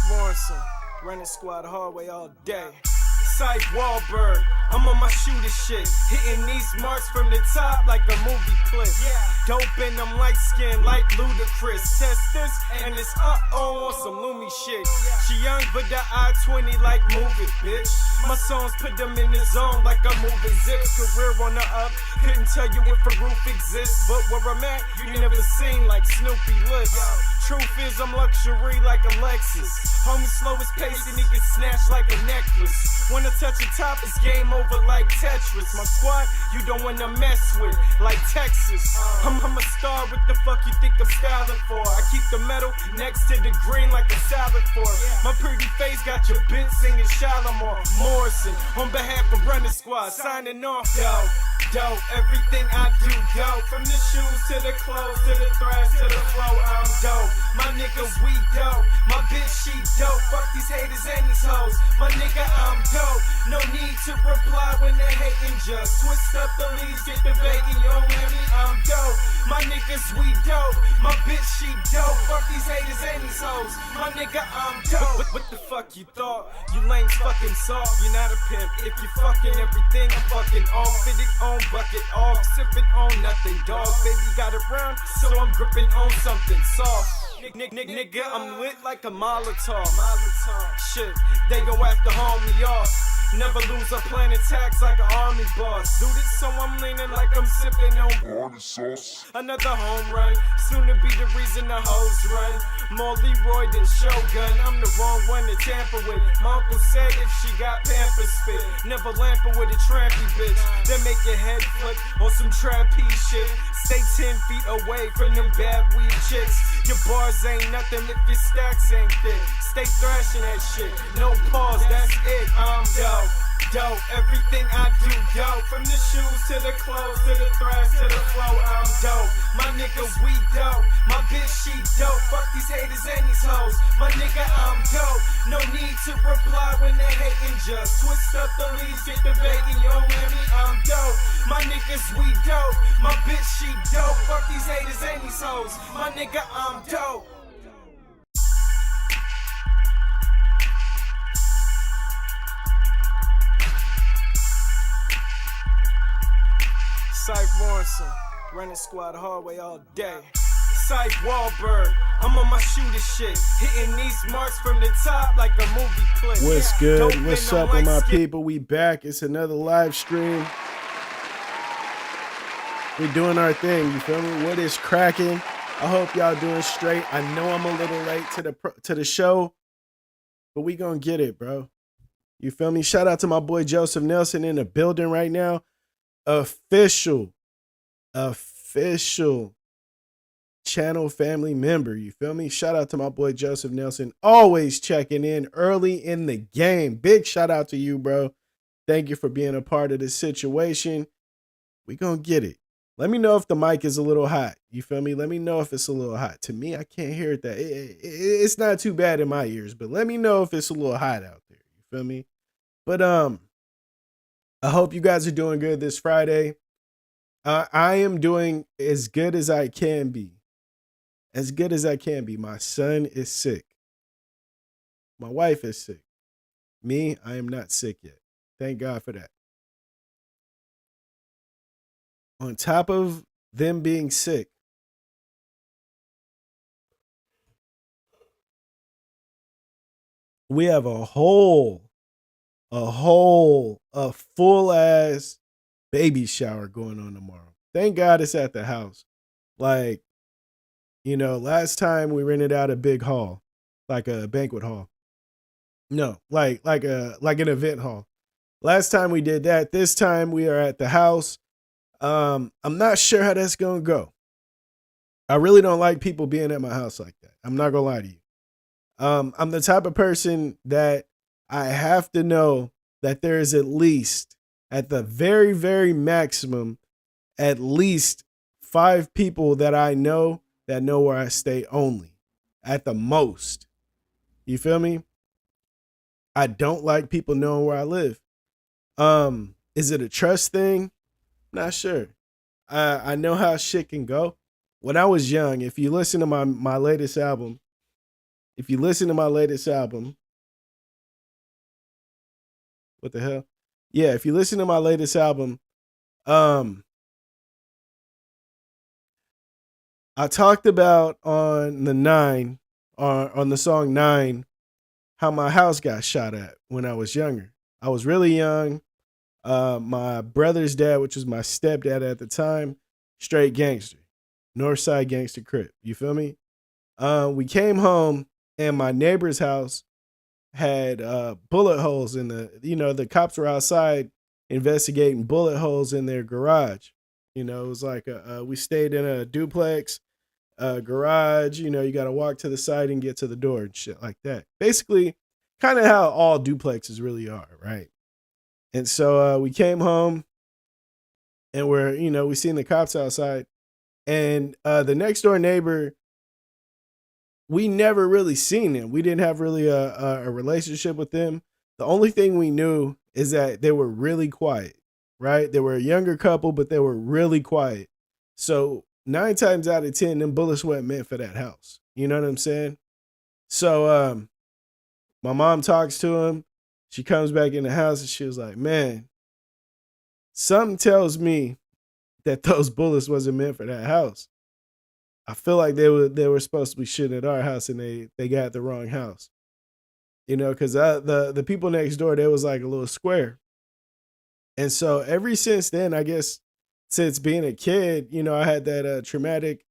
Morrison, running squad hallway all day. Syph Wahlberg, I'm on my shooter shit, hitting these marks from the top like a movie clip. Dope and I'm light skinned like Ludacris. Test this and it's on some Lumi shit. She young but the I-20 like move it, bitch. My songs put them in the zone like I'm moving zips. Career on the up, couldn't tell you if a roof exists, but where I'm at, you never seen like Snoopy lips. Truth is I'm luxury like a Lexus. Homie slow as pace and he get snatched like a necklace. Wanna touch the top, it's game over like Tetris. My squad, you don't wanna mess with, like Texas. I'm a star, what the fuck you think I'm styling for? I keep the metal next to the green like a salad fork. My pretty face got your bitch singing Shalimar Morrison. On behalf of Running Squad, signing off, dope, everything I do, dope. From the shoes to the clothes, to the thrash, to the flow, I'm dope. My niggas, we dope. My bitch, she dope. Fuck these haters and these hoes. My nigga, I'm dope. No need to reply when they hating, just twist up the leaves, get the bacon, you don't hear me, I'm dope. My niggas, we dope. My bitch, she dope. Fuck these haters and these hoes. My nigga, I'm dope. What the fuck you thought? You lames fucking soft. You're not a pimp. If you fucking everything, I'm fucking off. Fitted on, bucket off. Sipping on nothing, dog. Baby got it round, so I'm gripping on something soft. Nigga, I'm lit like a Molotov. Shit, they go after haul me off. Never lose a plan attacks like an army boss. Do this so I'm leaning like I'm sipping on party sauce. Another home run, soon to be the reason the hoes run. More Leroy than Shogun, I'm the wrong one to tamper with. My uncle said if she got Pampers spit, never lamper with a trampy bitch. Then make your head flip on some trapeze shit. Stay 10 feet away from them bad weed chicks. Your bars ain't nothing if your stacks ain't thick. Stay thrashing that shit, no pause, that's it. I'm dope, everything I do dope. From the shoes to the clothes, to the thrash, to the flow, I'm dope. My nigga, we dope. My bitch, she dope. Fuck these haters and these hoes. My nigga, I'm dope. No need to reply when they hating, just twist up the leaves, get the bacon, you don't hear me, I'm dope. My niggas, we dope. My bitch, she dope. Fuck these haters and these hoes. My nigga, I'm dope. Syph Morrison, running squad hallway all day. Syph Wahlberg, I'm on my shooter shit, hitting these marks from the top like a movie clip. What's good? What's up with my people? We back. It's another live stream. We doing our thing. You feel me? What is cracking? I hope y'all doing straight. I know I'm a little late to the show, but we gonna get it, bro. You feel me? Shout out to my boy Joseph Nelson in the building right now. Official channel family member. You feel me? Shout out to my boy Joseph Nelson, always checking in early in the game. Big shout out to you, bro. Thank you for being a part of this situation. We gonna get it. Let me know if the mic is a little hot. You feel me? Let me know if it's a little hot. To me, I can't hear it it's not too bad in my ears, but let me know if it's a little hot out there. You feel me? But I hope you guys are doing good this Friday. I am doing as good as I can be. As good as I can be. My son is sick. My wife is sick. Me, I am not sick yet. Thank God for that. On top of them being sick, we have a full ass baby shower going on tomorrow. Thank God it's at the house. Like, you know, last time we rented out a big hall, like a banquet hall. No, like an event hall. Last time we did that. This time we are at the house. I'm not sure how that's gonna go. I really don't like people being at my house like that. I'm not gonna lie to you. I'm the type of person that I have to know that there is at least, at the very, very maximum, at least 5 people that I know that know where I stay only. At the most. You feel me? I don't like people knowing where I live. Is it a trust thing? Not sure. I know how shit can go. When I was young, if you listen to my latest album, if you listen to my latest album, what the hell? Yeah, if you listen to my latest album, um, I talked about on the nine, on the song Nine, how my house got shot at when I was younger. I was really young. My brother's dad, which was my stepdad at the time, straight gangster, Northside gangster crip. You feel me? We came home and my neighbor's house had bullet holes in the cops were outside investigating bullet holes in their garage. It was like we stayed in a duplex garage. You got to walk to the side and get to the door and shit like that. Basically, kind of how all duplexes really are, right? And so we came home and we seen the cops outside. And the next door neighbor, we never really seen them. We didn't have really a relationship with them. The only thing we knew is that they were really quiet, right? They were a younger couple, but they were really quiet. So 9 times out of 10, them bullets weren't meant for that house. You know what I'm saying? So my mom talks to him. She comes back in the house and she was like, man, something tells me that those bullets wasn't meant for that house. I feel like they were supposed to be shooting at our house and they got the wrong house. Because the people next door, they was like a little square. And so ever since then, I guess since being a kid, I had that traumatic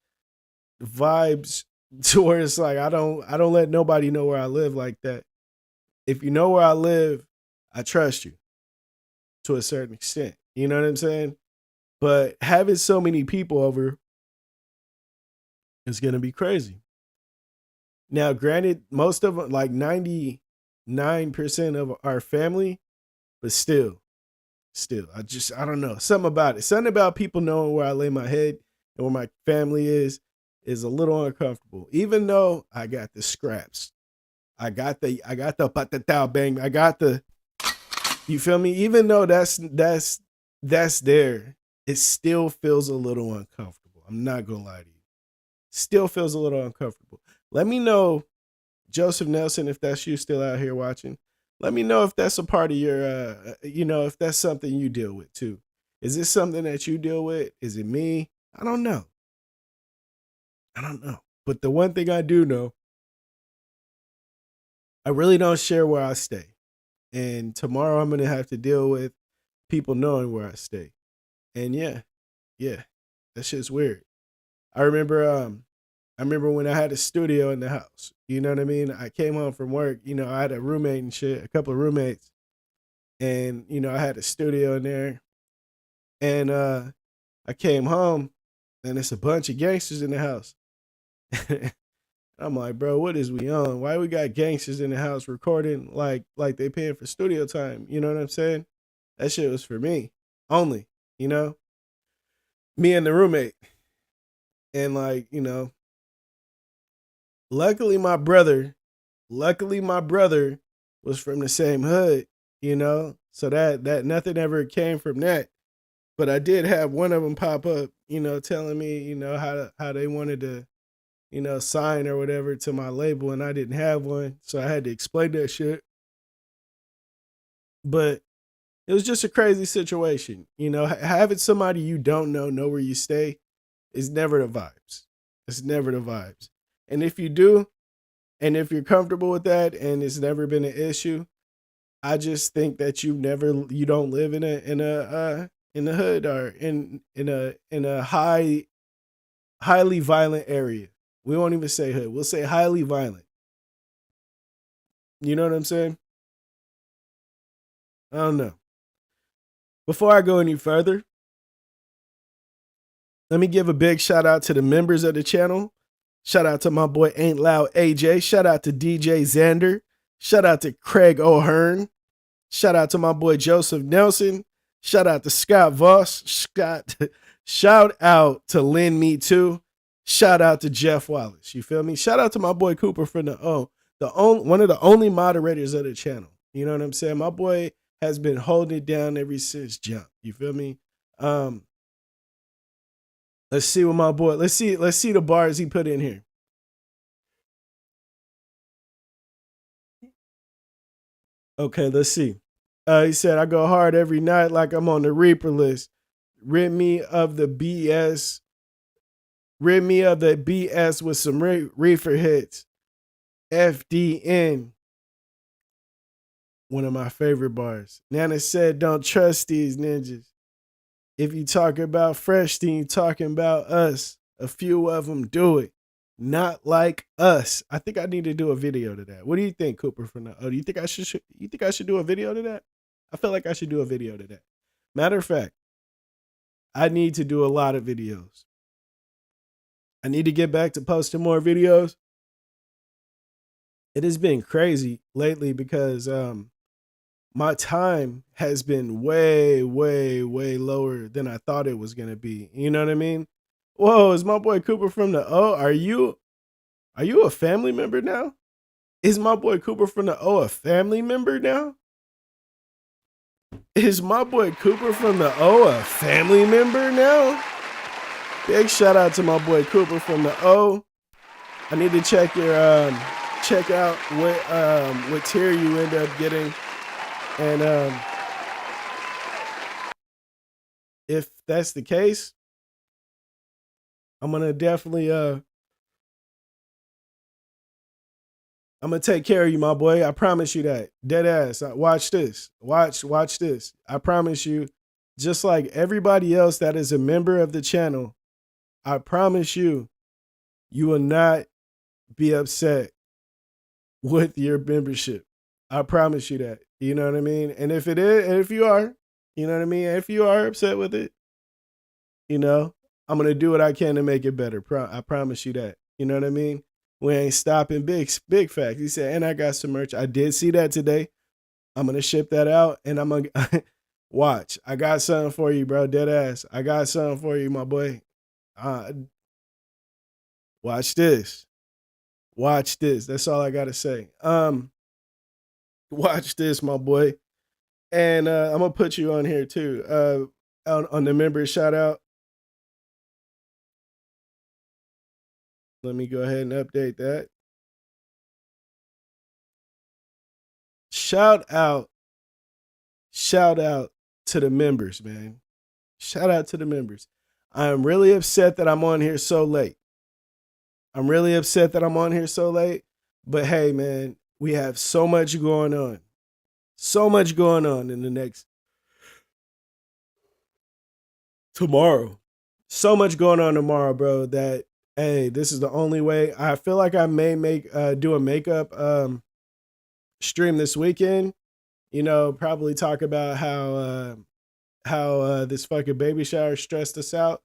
vibes to where it's like I don't let nobody know where I live like that. If you know where I live, I trust you to a certain extent. You know what I'm saying? But having so many people over is going to be crazy. Now, granted, most of them, like 99% of our family, but still, I don't know. Something about it. Something about people knowing where I lay my head and where my family is a little uncomfortable. Even though I got the scraps. I got the patatao bang. I got the, you feel me? Even though that's there, it still feels a little uncomfortable. I'm not gonna lie to you. Still feels a little uncomfortable. Let me know, Joseph Nelson, if that's you still out here watching. Let me know if that's a part of your, if that's something you deal with too. Is this something that you deal with? Is it me? I don't know. But the one thing I do know, I really don't share where I stay. And tomorrow I'm going to have to deal with people knowing where I stay. And yeah, that shit's weird. I remember when I had a studio in the house. You know what I mean? I came home from work, I had a roommate and shit, a couple of roommates. And, I had a studio in there. And I came home and it's a bunch of gangsters in the house. I'm like, bro, what is we on? Why we got gangsters in the house recording like they paying for studio time? You know what I'm saying? That shit was for me only, me and the roommate. And luckily my brother was from the same hood, so that nothing ever came from that. But I did have one of them pop up, telling me, how they wanted to, sign or whatever to my label, and I didn't have one, so I had to explain that shit. But it was just a crazy situation, having somebody you don't know where you stay is never the vibes. It's never the vibes. And if you do, and if you're comfortable with that, and it's never been an issue, I just think that you don't live in the hood or in a highly violent area. We won't even say hood. We'll say highly violent. You know what I'm saying? I don't know. Before I go any further, let me give a big shout out to the members of the channel. Shout out to my boy Ain't Loud AJ. Shout out to DJ Xander. Shout out to Craig O'Hearn. Shout out to my boy Joseph Nelson. Shout out to Scott Voss. Shout out to Lynn Me Too. Shout out to Jeff Wallace. You feel me? Shout out to my boy Cooper from one of the only moderators of the channel. You know what I'm saying? My boy has been holding it down ever since jump. You feel me? Let's see what my boy. Let's see the bars he put in here. Okay, let's see. He said, I go hard every night like I'm on the Reaper list. Rid me of the BS. Rid me of the BS with some reefer hits. FDN. One of my favorite bars. Nana said, don't trust these ninjas. If you talk about fresh, then you talking about us. A few of them do it. Not like us. I think I need to do a video to that. What do you think, Cooper? From the, do you think I should? You think I should do a video to that? I feel like I should do a video to that. Matter of fact, I need to do a lot of videos. I need to get back to posting more videos. It has been crazy lately because my time has been way, way, way lower than I thought it was gonna be. You know what I mean? Whoa, is my boy Cooper from the O? Are you a family member now? Is my boy Cooper from the O a family member now? Is my boy Cooper from the O a family member now? Big shout out to my boy Cooper from the O. I need to check out what tier you end up getting. And if that's the case, I'm gonna definitely I'm gonna take care of you, my boy. I promise you that. Dead ass. Watch this. Watch this. I promise you, just like everybody else that is a member of the channel, I promise you, you will not be upset with your membership. I promise you that. You know what I mean? And if it is, and if you are, you know what I mean? If you are upset with it, you know, I'm gonna do what I can to make it better. I promise you that. You know what I mean? We ain't stopping. Big fact. He said, and I got some merch. I did see that today. I'm gonna ship that out, and I'm gonna watch. I got something for you, bro. Dead ass. I got something for you, my boy. Watch this. Watch this. That's all I gotta say. Watch this, my boy. And I'm gonna put you on here too. On the member shout out. Let me go ahead and update that. Shout out to the members, man. Shout out to the members. I am really upset that I'm on here so late. But hey, man, we have so much going on. So much going on in the next tomorrow. So much going on tomorrow, bro, that hey, this is the only way. I feel like I may do a makeup stream this weekend. You know, probably talk about how this fucking baby shower stressed us out.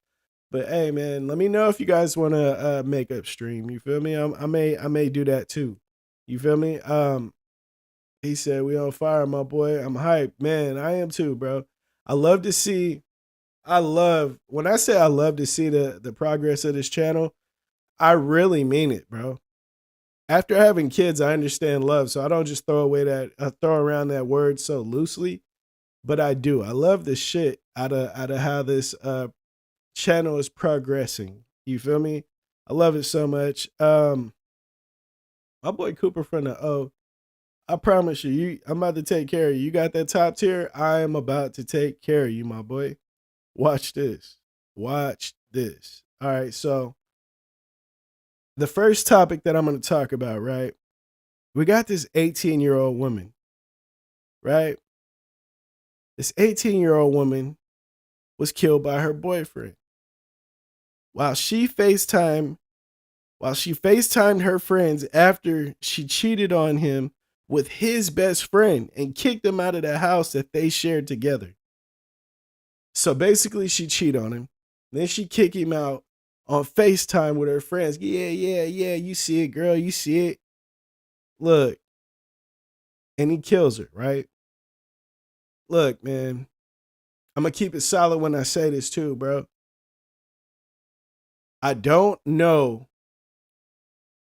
But hey, man, let me know if you guys want a makeup stream. You feel me? I may do that too. You feel me? He said we on fire, my boy. I'm hyped, man. I am too, bro. I love to see. When I say I love to see the progress of this channel, I really mean it, bro. After having kids, I understand love, so I don't just throw around that word so loosely, but I do. I love the shit out of how this channel is progressing. You feel me? I love it so much. My boy Cooper from the O. I promise you, I'm about to take care of you. You got that top tier? I am about to take care of you, my boy. Watch this. Watch this. All right, so the first topic that I'm going to talk about, right? We got this 18-year-old woman, right? This 18-year-old woman was killed by her boyfriend. While she FaceTimed her friends after she cheated on him with his best friend and kicked him out of the house that they shared together. So basically she cheated on him. Then she kicked him out on FaceTime with her friends. Yeah, you see it, girl, you see it. Look. And he kills her, right? Look, man, I'm going to keep it solid when I say this too, bro. I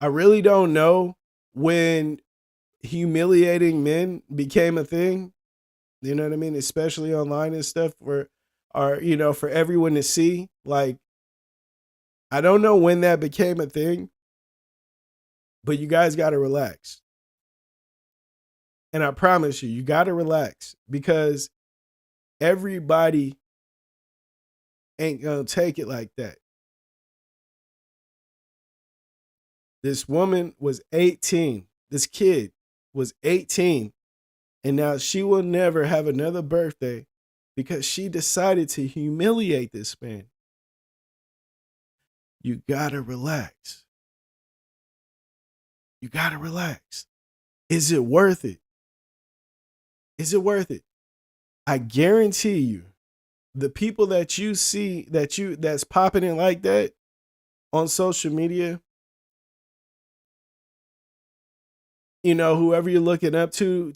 really don't know when humiliating men became a thing. You know what I mean? Especially online and stuff for everyone to see. Like, I don't know when that became a thing, but you guys got to relax. And I promise you, you got to relax because everybody ain't going to take it like that. This woman was 18. This kid was 18. And now she will never have another birthday because she decided to humiliate this man. You got to relax. You got to relax. Is it worth it? Is it worth it? I guarantee you, the people that you see that's popping in like that on social media, you know, whoever you're looking up to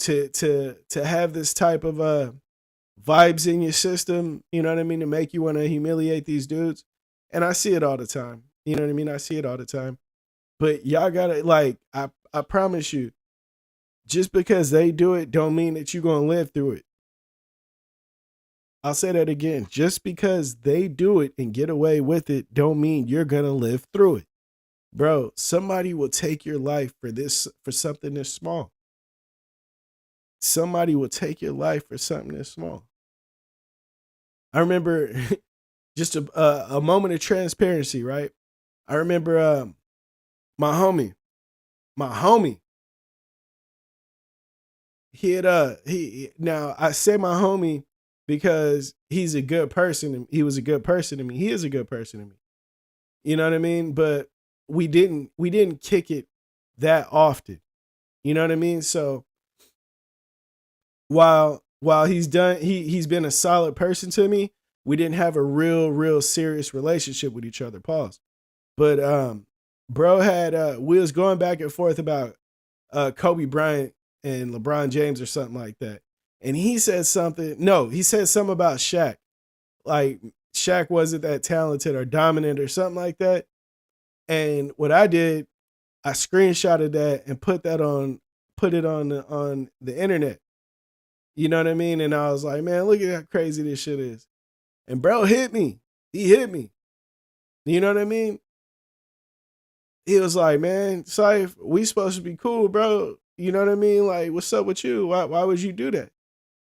have this type of vibes in your system, you know what I mean, to make you want to humiliate these dudes. And I see it all the time. You know what I mean? I see it all the time. But y'all gotta, like, I promise you, just because they do it don't mean that you're gonna live through it. I'll say that again. Just because they do it and get away with it don't mean you're gonna live through it. Bro, somebody will take your life for something this small. Somebody will take your life for something this small. I remember just a moment of transparency, right? I remember my homie. Now I say my homie because he's a good person. And he was a good person to me. He is a good person to me. You know what I mean? But we didn't kick it that often. You know what I mean? So while he's been a solid person to me, we didn't have a real serious relationship with each other. Pause. But bro had we was going back and forth about Kobe Bryant and LeBron James or something like that. And he said something. No, he said something about Shaq. Like Shaq wasn't that talented or dominant or something like that. And what I did, I screenshotted that and put it on the internet. You know what I mean? And I was like, man, look at how crazy this shit is. And bro hit me. He hit me. You know what I mean? He was like, man, Saif, we supposed to be cool, bro. You know what I mean? Like, what's up with you? Why would you do that?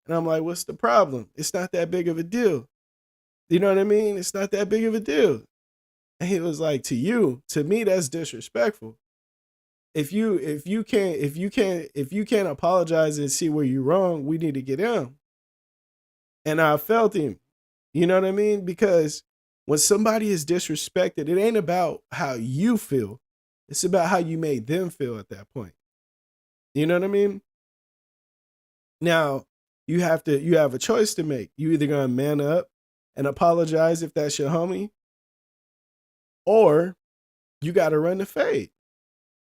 And I'm like, what's the problem? It's not that big of a deal. You know what I mean? It's not that big of a deal. And he was like, to me, that's disrespectful. If you can't apologize and see where you're wrong, we need to get down. And I felt him. You know what I mean? Because when somebody is disrespected, it ain't about how you feel. It's about how you made them feel at that point. You know what I mean? Now, you have a choice to make. You either gonna man up and apologize if that's your homie, or you gotta run the fade.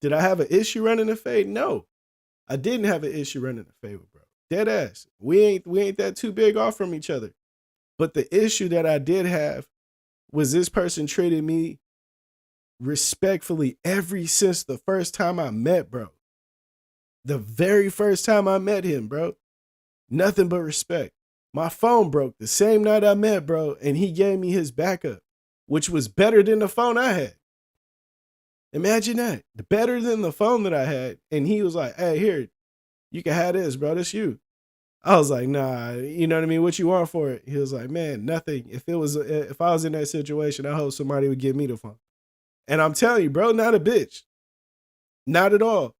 Did I have an issue running the fade? No. I didn't have an issue running the fade with bro. Dead ass. We ain't that too big off from each other. But the issue that I did have was this person treated me respectfully ever since the first time I met bro. The very first time I met him, bro. Nothing but respect. My phone broke the same night I met bro, and he gave me his backup, which was better than the phone I had. Imagine that. Better than the phone that I had. And he was like, hey, here, you can have this, bro. This you. I was like, nah, you know what I mean? What you want for it? He was like, man, nothing. If I was in that situation, I hope somebody would give me the phone. And I'm telling you, bro, not a bitch. Not at all.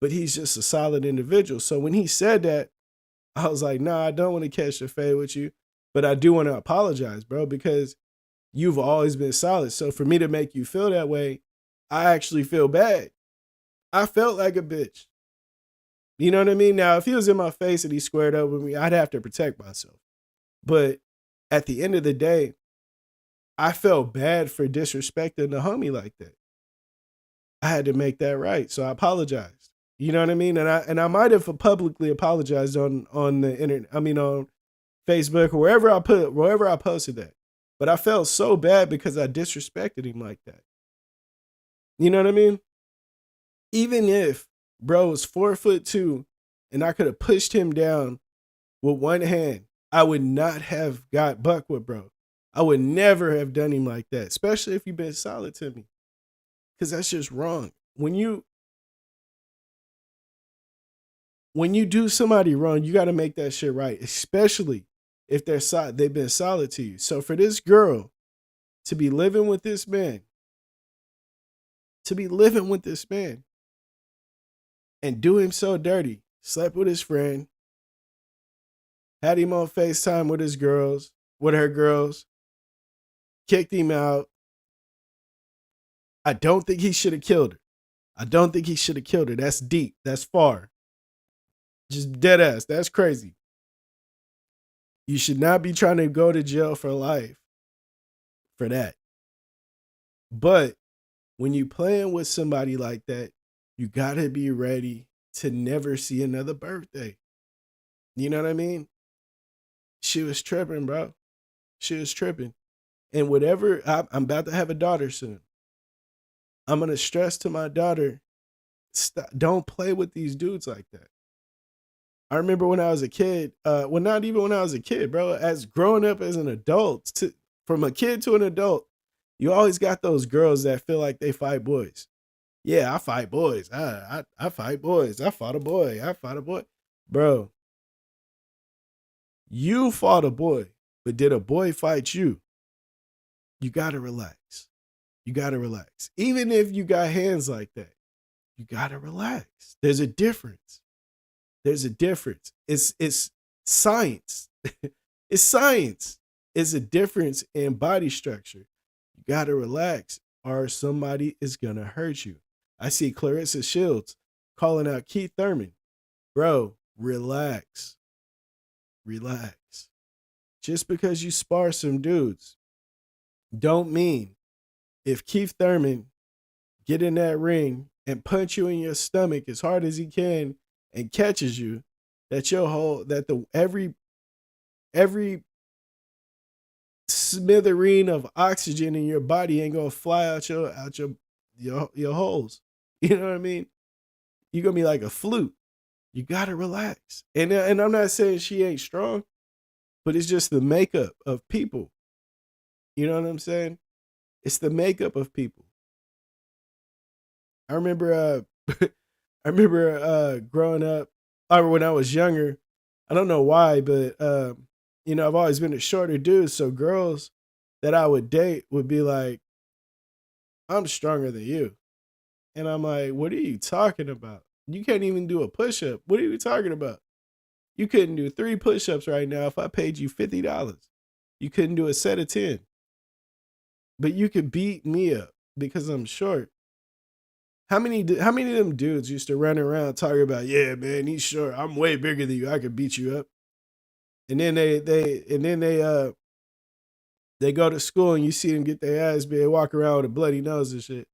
But he's just a solid individual. So when he said that, I was like, nah, I don't want to catch the fade with you. But I do want to apologize, bro, because you've always been solid. So for me to make you feel that way, I actually feel bad. I felt like a bitch. You know what I mean? Now, if he was in my face and he squared up with me, I'd have to protect myself. But at the end of the day, I felt bad for disrespecting the homie like that. I had to make that right. So I apologized. You know what I mean? And I might have publicly apologized on the internet. I mean, on Facebook or wherever I posted that. But I felt so bad because I disrespected him like that. You know what I mean? Even if bro was 4'2" and I could have pushed him down with one hand, I would not have got buck with bro. I would never have done him like that, especially if you've been solid to me. Because that's just wrong. When you when you do somebody wrong, you got to make that shit right, especially if they've been solid to you. So for this girl to be living with this man, and do him so dirty, slept with his friend, had him on FaceTime with her girls, kicked him out. I don't think he should have killed her. That's deep. That's far. Just dead ass. That's crazy. You should not be trying to go to jail for life for that. But when you playing with somebody like that, you gotta be ready to never see another birthday. You know what I mean? She was tripping, bro. She was tripping. And whatever, I'm about to have a daughter soon. I'm going to stress to my daughter, don't play with these dudes like that. I remember when I was a kid, well, not even when I was a kid, bro, as growing up as an adult, from a kid to an adult, you always got those girls that feel like they fight boys. Yeah, I fight boys. I fight boys. I fought a boy. Bro, you fought a boy, but did a boy fight you? You got to relax. Even if you got hands like that, you got to relax. There's a difference. It's science. It's science. It's a difference in body structure. You got to relax or somebody is going to hurt you. I see Clarissa Shields calling out Keith Thurman. Bro, relax. Just because you spar some dudes don't mean if Keith Thurman get in that ring and punch you in your stomach as hard as he can and catches you, that every smithereen of oxygen in your body ain't gonna fly out your holes. You know what I mean? You're gonna be like a flute. You gotta relax. And I'm not saying she ain't strong, but it's just the makeup of people. You know what I'm saying? It's the makeup of people. I remember growing up, or when I was younger, I don't know why, but I've always been a shorter dude, so girls that I would date would be like, I'm stronger than you. And I'm like, what are you talking about? You can't even do a push-up. What are you talking about? You couldn't do 3 push-ups right now if I paid you $50. You couldn't do a set of 10. But you could beat me up because I'm short. How many of them dudes used to run around talking about, yeah, man, he's short. I'm way bigger than you. I could beat you up. And then they go to school and you see them get their ass beat, walk around with a bloody nose and shit.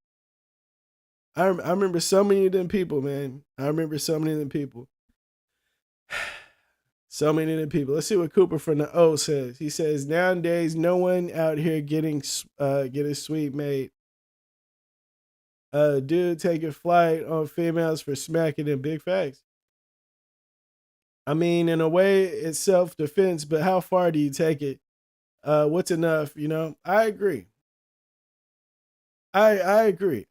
I remember so many of them people, man. So many of them people. Let's see what Cooper from the O says. He says, nowadays, no one out here getting sweet mate. Dude taking flight on females for smacking them. Big facts. I mean, in a way, it's self-defense, but how far do you take it? What's enough? I agree. I agree,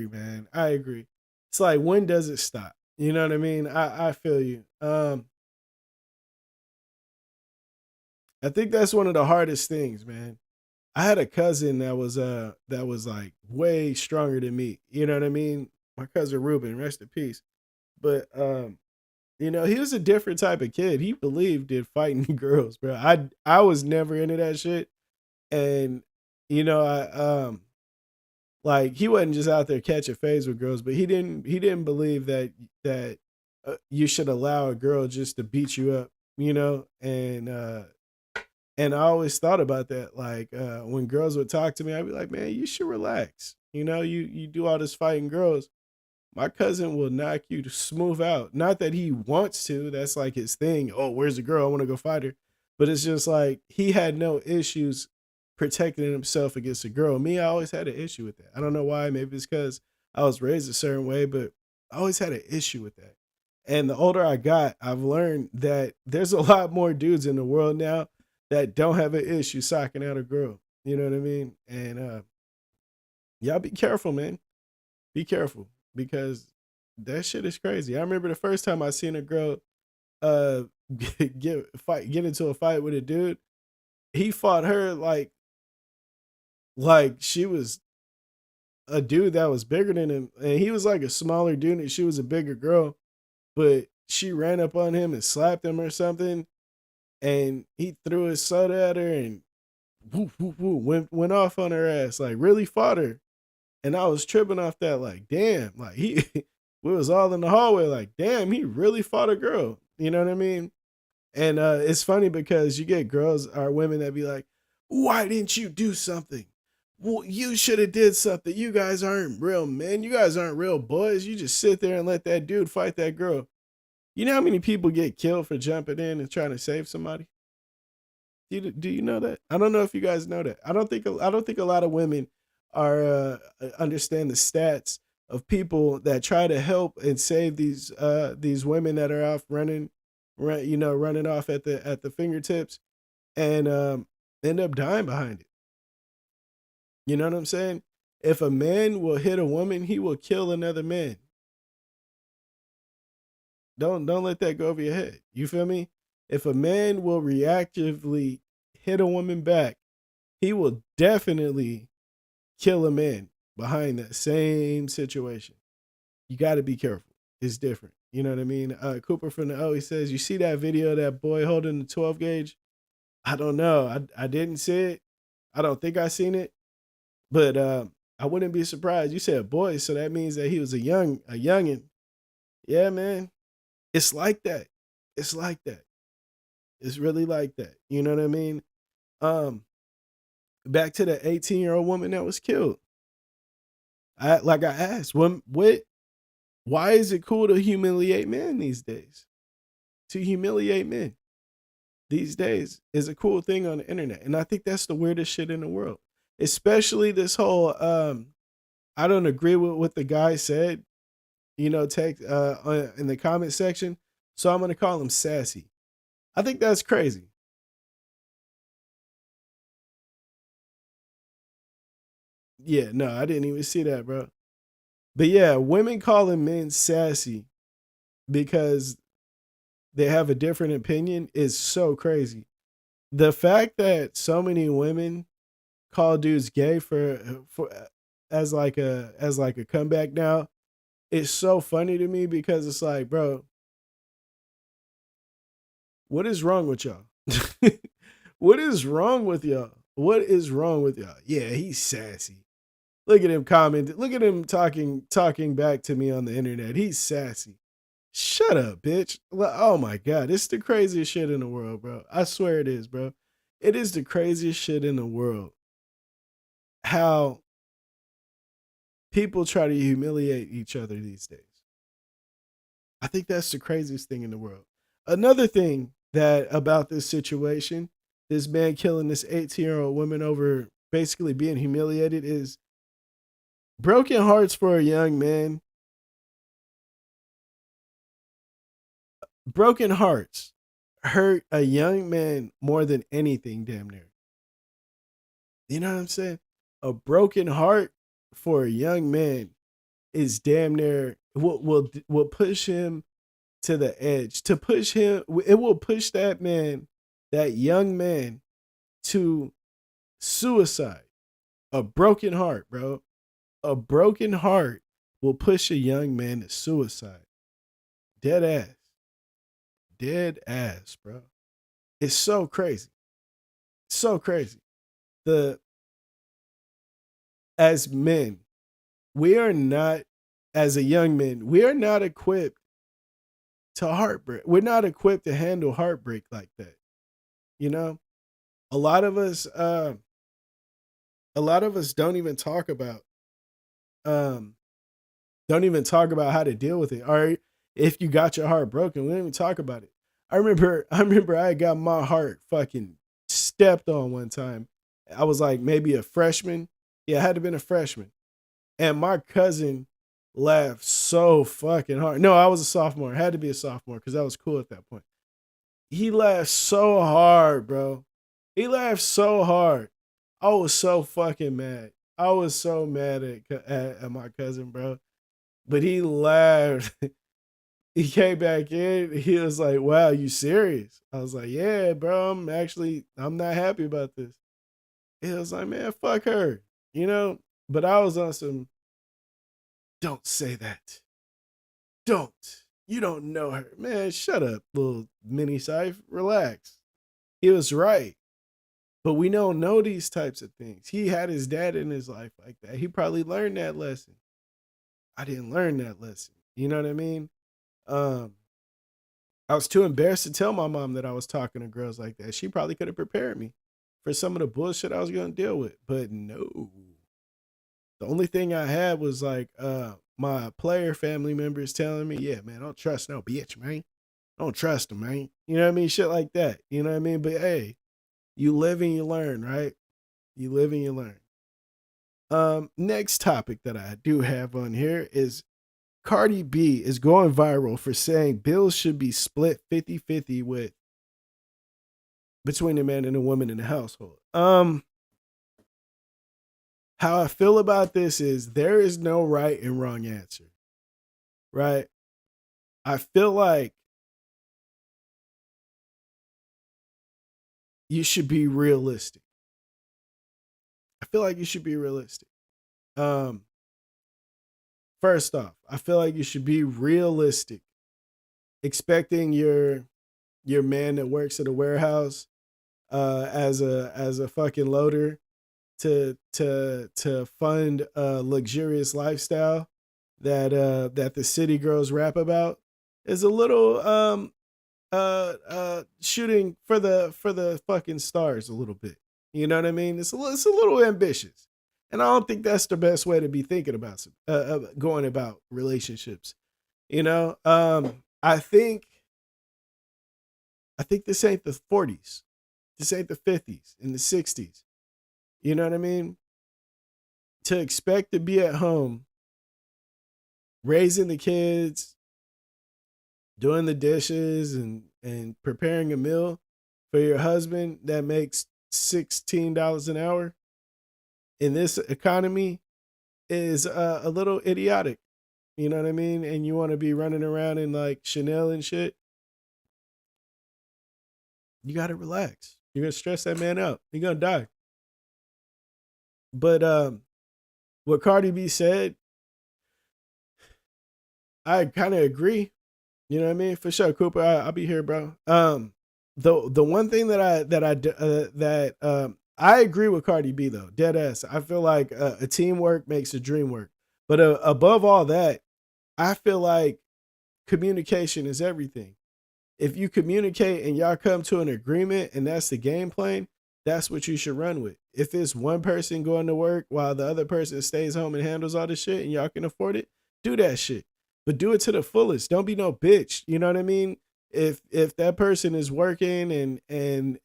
man. I agree. It's like, when does it stop? You know what I mean? I feel you. I think that's one of the hardest things, man. I had a cousin that was like way stronger than me. You know what I mean? My cousin Ruben, rest in peace. But he was a different type of kid. He believed in fighting girls, bro. I was never into that shit. And like, he wasn't just out there catching phase with girls, but he didn't believe that you should allow a girl just to beat you up, and I always thought about that. Like, when girls would talk to me, I'd be like, man, you should relax. You do all this fighting girls. My cousin will knock you to smooth out. Not that he wants to. That's like his thing. Oh, where's the girl? I want to go fight her. But it's just like, he had no issues protecting himself against a girl. Me, I always had an issue with that. I don't know why. Maybe it's because I was raised a certain way, but I always had an issue with that. And the older I got, I've learned that there's a lot more dudes in the world now that don't have an issue socking out a girl. You know what I mean? And y'all be careful, man. Be careful, because That shit is crazy. I remember the first time I seen a girl uh get into a fight with a dude. He fought her like she was a dude that was bigger than him, and he was like a smaller dude, and she was a bigger girl. But she ran up on him and slapped him or something, and he threw his soda at her and whoop, whoop, whoop, went off on her ass, like really fought her. And I was tripping off that, like, damn, like he we was all in the hallway, like, damn, he really fought a girl. You know what I mean? And it's funny because you get girls or women that be like, why didn't you do something? Well, you should have did something. You guys aren't real men. You guys aren't real boys. You just sit there and let that dude fight that girl. You know how many people get killed for jumping in and trying to save somebody? Do you know that? I don't know if you guys know that. I don't think a lot of women are understand the stats of people that try to help and save these women that are off running, running off at the fingertips and end up dying behind it. You know what I'm saying? If a man will hit a woman, he will kill another man. Don't let that go over your head. You feel me? If a man will reactively hit a woman back, he will definitely kill a man behind that same situation. You got to be careful. It's different. You know what I mean? Cooper from the O, he says, you see that video of that boy holding the 12 gauge? I don't know. I didn't see it. I don't think I seen it. But I wouldn't be surprised. You said boy, so that means that he was a youngin'. Yeah, man. It's like that. It's like that. It's really like that. You know what I mean? Um, Back to the 18-year-old woman that was killed. I asked, what why is it cool to humiliate men these days? To humiliate men these days is a cool thing on the internet. And I think that's the weirdest shit in the world. Especially this whole I don't agree with what the guy said, take in the comment section. So I'm gonna call him sassy. I think that's crazy. Yeah, no, I didn't even see that, bro. But yeah, women calling men sassy because they have a different opinion is so crazy. The fact that so many women call dudes gay for as like a comeback now is so funny to me because it's like, bro, what is wrong with y'all? What is wrong with y'all? What is wrong with y'all? Yeah, he's sassy. Look at him comment. Look at him talking back to me on the internet. He's sassy. Shut up, bitch. Oh my god, it's the craziest shit in the world, bro. I swear it is, bro. It is the craziest shit in the world. How people try to humiliate each other these days. I think that's the craziest thing in the world. Another thing that about this situation, this man killing this 18-year-old woman over basically being humiliated is broken hearts for a young man. Broken hearts hurt a young man more than anything, damn near. You know what I'm saying? A broken heart for a young man is damn near will push him to the edge. To push him, it will push that man, that young man, to suicide. A broken heart, bro. A broken heart will push a young man to suicide. Dead ass. Dead ass, bro. It's so crazy. So crazy. The As men, we are not, as a young man, we are not equipped to heartbreak. We're not equipped to handle heartbreak like that. You know, a lot of us, don't even talk about, um, how to deal with it. Or if you got your heart broken, we don't even talk about it. I remember I got my heart fucking stepped on one time. I was like maybe a freshman. Yeah, I had to been a freshman. And my cousin laughed so fucking hard. No, I was a sophomore. I had to be a sophomore because I was cool at that point. He laughed so hard, bro. He laughed so hard. I was so fucking mad. I was so mad at my cousin, bro. But he laughed. He came back in. He was like, "Wow, you serious?" I was like, "Yeah, bro. I'm not happy about this." He was like, "Man, fuck her," you know. But I was on some. Don't say that. Don't. You don't know her, man. Shut up, little mini Syph. Relax. He was right. But we don't know these types of things. He had his dad in his life like that. He probably learned that lesson. I didn't learn that lesson. You know what I mean? Um, I was too embarrassed to tell my mom that I was talking to girls like that. She probably could have prepared me for some of the bullshit I was gonna deal with. But no. The only thing I had was like my player family members telling me, yeah, man, don't trust no bitch, man. Don't trust them, man. You know what I mean? Shit like that. You know what I mean? But hey, you live and you learn, right? You live and you learn. Next topic that I do have on here is Cardi B is going viral for saying bills should be split 50-50 with between the man and the woman in the household. How I feel about this is there is no right and wrong answer. Right? I feel like you should be realistic. I feel like you should be realistic. Um, First off, I feel like you should be realistic. Expecting your man that works at a warehouse as a fucking loader to fund a luxurious lifestyle that the city girls rap about is a little shooting for the fucking stars a little bit. You know what I mean? It's a little ambitious. And I don't think that's the best way to be thinking about going about relationships. You know, I think this ain't the 40s. This ain't the 50s and the 60s. You know what I mean? To expect to be at home, raising the kids, doing the dishes and preparing a meal for your husband that makes $16 an hour in this economy is a little idiotic. You know what I mean? And you want to be running around in like Chanel and shit. You got to relax. You're going to stress that man out. You're going to die. But what Cardi B said, I kind of agree. You know what I mean? For sure, Cooper. I'll be here, bro. The one thing that I agree with Cardi B though, dead ass. I feel like a teamwork makes a dream work. But above all that, I feel like communication is everything. If you communicate and y'all come to an agreement and that's the game plan, that's what you should run with. If it's one person going to work while the other person stays home and handles all the shit and y'all can afford it, do that shit. But do it to the fullest. Don't be no bitch. You know what I mean? If that person is working and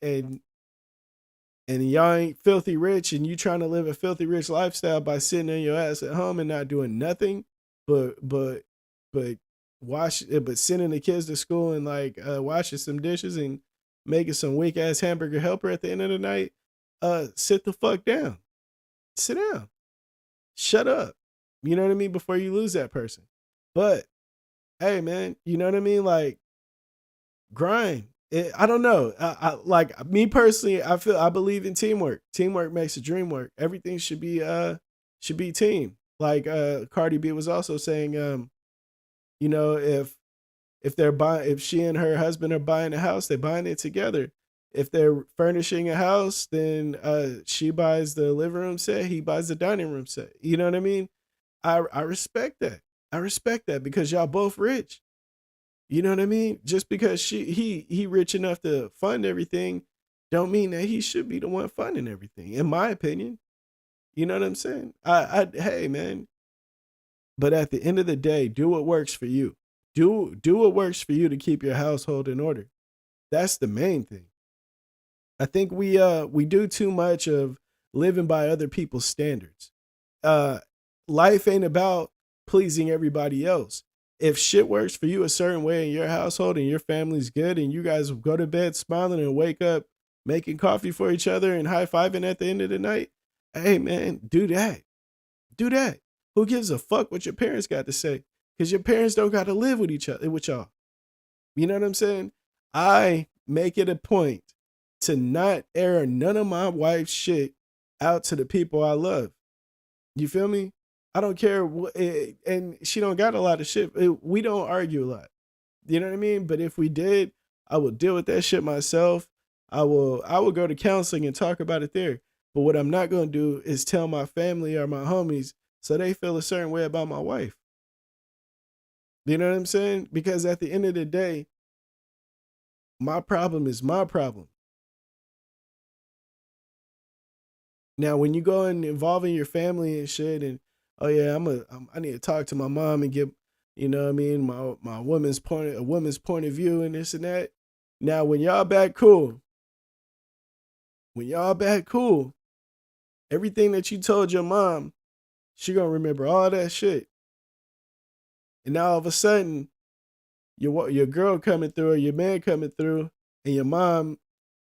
y'all ain't filthy rich and you trying to live a filthy rich lifestyle by sitting on your ass at home and not doing nothing but sending the kids to school and like washing some dishes and making some weak ass hamburger helper at the end of the night, sit the fuck down. Sit down. Shut up. You know what I mean? Before you lose that person. But hey man, you know what I mean? Like grind. I don't know. I like me personally, I believe in teamwork. Teamwork makes the dream work. Everything should be team. Like Cardi B was also saying, you know, if she and her husband are buying a house, they're buying it together. If they're furnishing a house, then she buys the living room set, he buys the dining room set. You know what I mean? I respect that. I respect that because y'all both rich. You know what I mean? Just because he rich enough to fund everything, don't mean that he should be the one funding everything. In my opinion, you know what I'm saying? Hey man. But at the end of the day, do what works for you. Do what works for you to keep your household in order. That's the main thing. I think we do too much of living by other people's standards. Life ain't about pleasing everybody else. If shit works for you a certain way in your household and your family's good and you guys go to bed smiling and wake up making coffee for each other and high-fiving at the end of the night, hey man, do that. Do that. Who gives a fuck what your parents got to say? because your parents don't got to live with each other, with y'all. You know what I'm saying? I make it a point to not air none of my wife's shit out to the people I love. You feel me? I don't care and she don't got a lot of shit. We don't argue a lot. You know what I mean? But if we did, I will deal with that shit myself. I will go to counseling and talk about it there. But what I'm not going to do is tell my family or my homies so they feel a certain way about my wife. You know what I'm saying? Because at the end of the day, my problem is my problem. Now, when you go and involving your family and shit, and oh yeah, I need to talk to my mom and get, you know what I mean, my woman's point of view and this and that. Now, when y'all back cool, everything that you told your mom, she gonna remember all that shit. And now all of a sudden, your girl coming through or your man coming through, and your mom,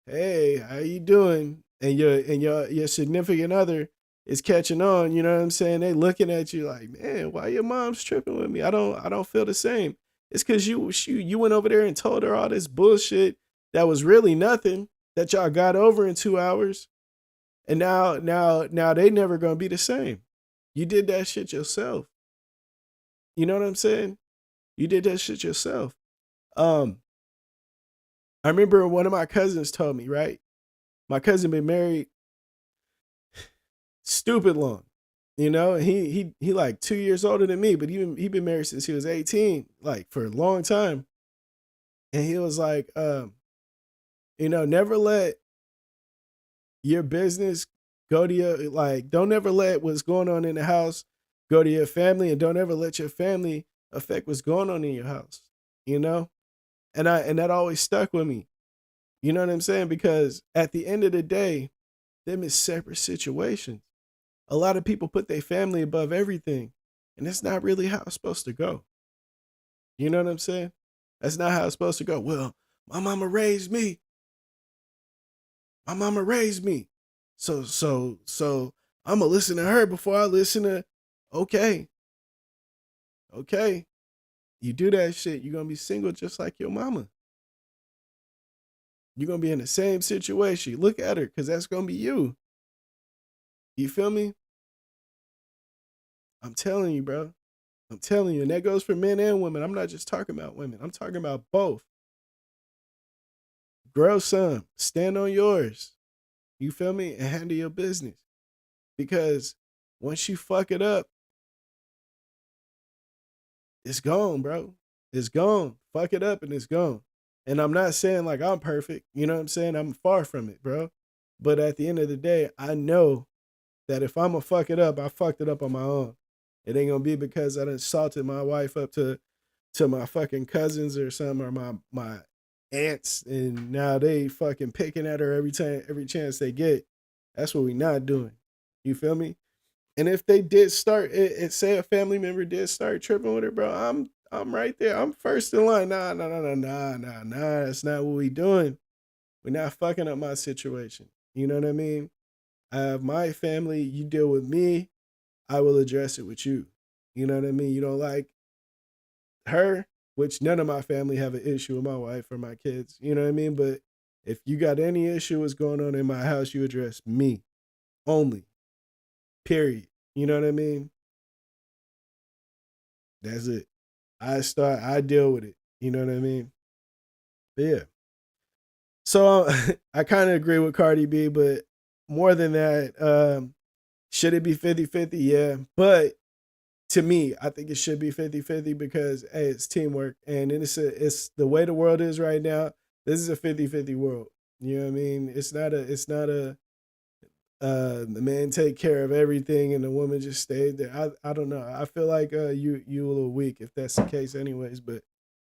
hey, how you doing? And your significant other is catching on. You know what I'm saying? They looking at you like, man, why your mom's tripping with me? I don't feel the same. It's because you went over there and told her all this bullshit that was really nothing that y'all got over in 2 hours. And now they never gonna be the same. You did that shit yourself. You know what I'm saying? You did that shit yourself. I remember one of my cousins told me, right? My cousin been married stupid long. You know, he like 2 years older than me, but he been married since he was 18, like for a long time. And he was like, you know, never let your business go to your, like, don't ever let what's going on in the house go to your family, and don't ever let your family affect what's going on in your house, you know? And that always stuck with me. You know what I'm saying? Because at the end of the day, them is separate situations. A lot of people put their family above everything, and that's not really how it's supposed to go. You know what I'm saying? That's not how it's supposed to go. Well, my mama raised me. So I'm gonna listen to her before I listen to, okay. You do that shit, you're gonna be single just like your mama. You're gonna be in the same situation. Look at her, because that's gonna be you. You feel me? I'm telling you, bro. I'm telling you. And that goes for men and women. I'm not just talking about women. I'm talking about both. Grow some. Stand on yours. You feel me? And handle your business. Because once you fuck it up, it's gone, bro. It's gone. Fuck it up and it's gone. And I'm not saying like I'm perfect. You know what I'm saying? I'm far from it, bro. But at the end of the day, I know that if I'm going to fuck it up, I fucked it up on my own. It ain't going to be because I done salted my wife up to my fucking cousins or something, or my aunts, and now they fucking picking at her every chance they get. That's what we not doing. You feel me? And if they did start, say a family member did start tripping with her, bro, I'm right there. I'm first in line. Nah. That's not what we doing. We're not fucking up my situation. You know what I mean? I have my family. You deal with me. I will address it with you. You know what I mean? You don't like her, which none of my family have an issue with my wife or my kids. You know what I mean? But if you got any issue what's going on in my house, you address me only. Period. You know what I mean? That's it. I deal with it. You know what I mean? But yeah. So I kind of agree with Cardi B, but more than that, should it be 50-50? Yeah. But to me, I think it should be 50-50 because, hey, it's teamwork. And it's the way the world is right now. This is a 50-50 world. You know what I mean? It's not a the man take care of everything and the woman just stayed there. I don't know. I feel like you a little weak if that's the case anyways. But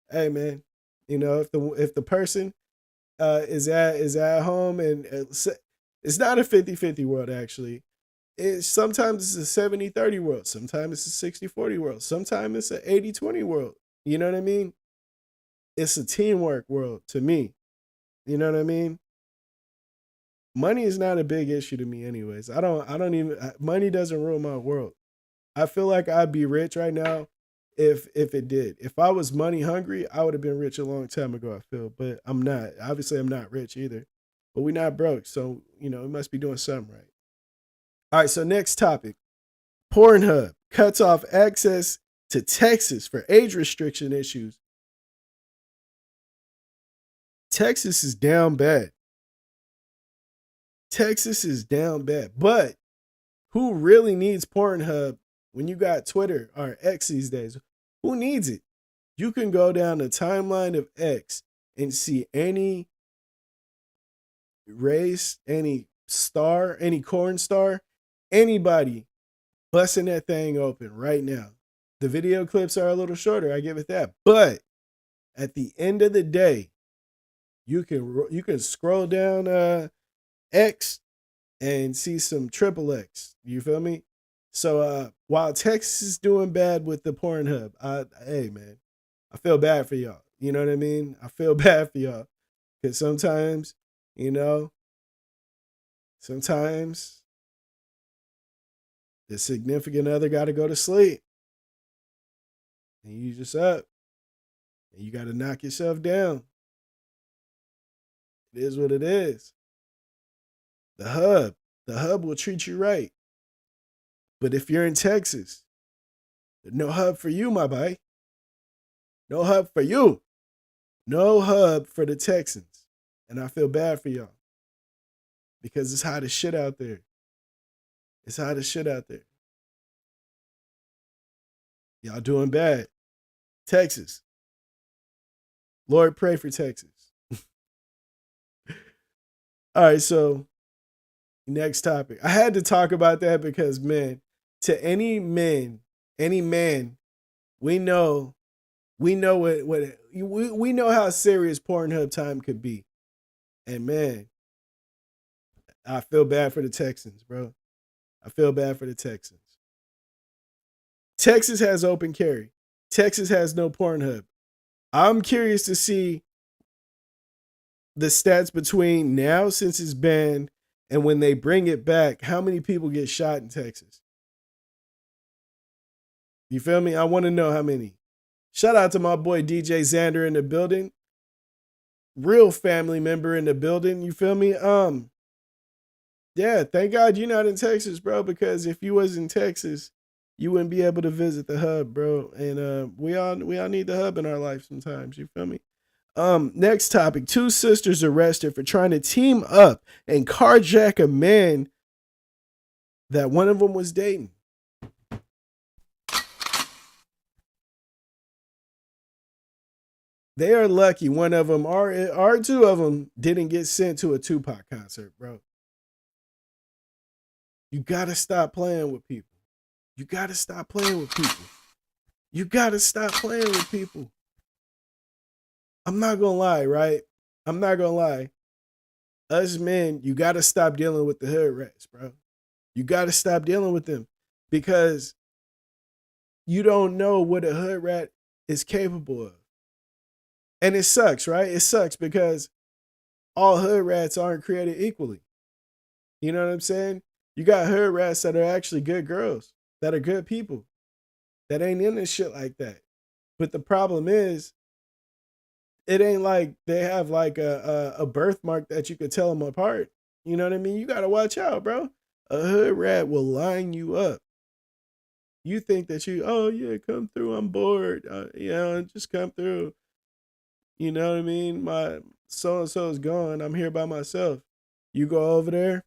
hey, man, you know, if the person is at home, and it's not a 50-50 world actually. Sometimes it's a 70-30 world. Sometimes it's a 60-40 world. Sometimes it's an 80-20 world. You know what I mean? It's a teamwork world to me. You know what I mean? Money is not a big issue to me anyways. Money doesn't rule my world. I feel like I'd be rich right now if it did. If I was money hungry, I would have been rich a long time ago, I feel. But I'm not. Obviously, I'm not rich either. But we're not broke. So, we must be doing something right. All right, so next topic. Pornhub cuts off access to Texas for age restriction issues. Texas is down bad. Texas is down bad. But who really needs Pornhub when you got Twitter or X these days? Who needs it? You can go down the timeline of X and see any race, any star, any corn star, anybody busting that thing open right now. The video clips are a little shorter, I give it that. But at the end of the day, you can scroll down X and see some triple X. You feel me? So while Texas is doing bad with the Pornhub, hey man, I feel bad for y'all. You know what I mean? I feel bad for y'all. Because sometimes, sometimes the significant other got to go to sleep. And you just up. And you got to knock yourself down. It is what it is. The hub will treat you right. But if you're in Texas, no hub for you, my boy. No hub for you. No hub for the Texans. And I feel bad for y'all. Because it's hot as shit out there. It's hot as shit out there. Y'all doing bad. Texas. Lord, pray for Texas. All right, so next topic. I had to talk about that because, man, to any man, we know we know how serious Pornhub time could be. And man, I feel bad for the Texans, bro. I feel bad for the Texans. Texas has open carry. Texas has no Pornhub. I'm curious to see the stats between now since it's banned and when they bring it back, how many people get shot in Texas? You feel me? I want to know how many. Shout out to my boy DJ Xander in the building. Real family member in the building. You feel me? Yeah, thank God you're not in Texas, bro, because if you was in Texas, you wouldn't be able to visit the hub, bro. And we all need the hub in our life sometimes. You feel me? Next topic. 2 sisters arrested for trying to team up and carjack a man that one of them was dating. They are lucky one of them, or 2 of them, didn't get sent to a Tupac concert, bro. You gotta stop playing with people. You gotta stop playing with people. You gotta stop playing with people. I'm not gonna lie, right? I'm not gonna lie. Us men, you gotta stop dealing with the hood rats, bro. You gotta stop dealing with them because you don't know what a hood rat is capable of. And it sucks, right? It sucks because all hood rats aren't created equally. You know what I'm saying? You got hood rats that are actually good girls, that are good people, that ain't in this shit like that. But the problem is, it ain't like they have like a birthmark that you could tell them apart. You know what I mean? You got to watch out, bro. A hood rat will line you up. You think that oh yeah, come through, I'm bored. Just come through. You know what I mean? My so-and-so is gone. I'm here by myself. You go over there.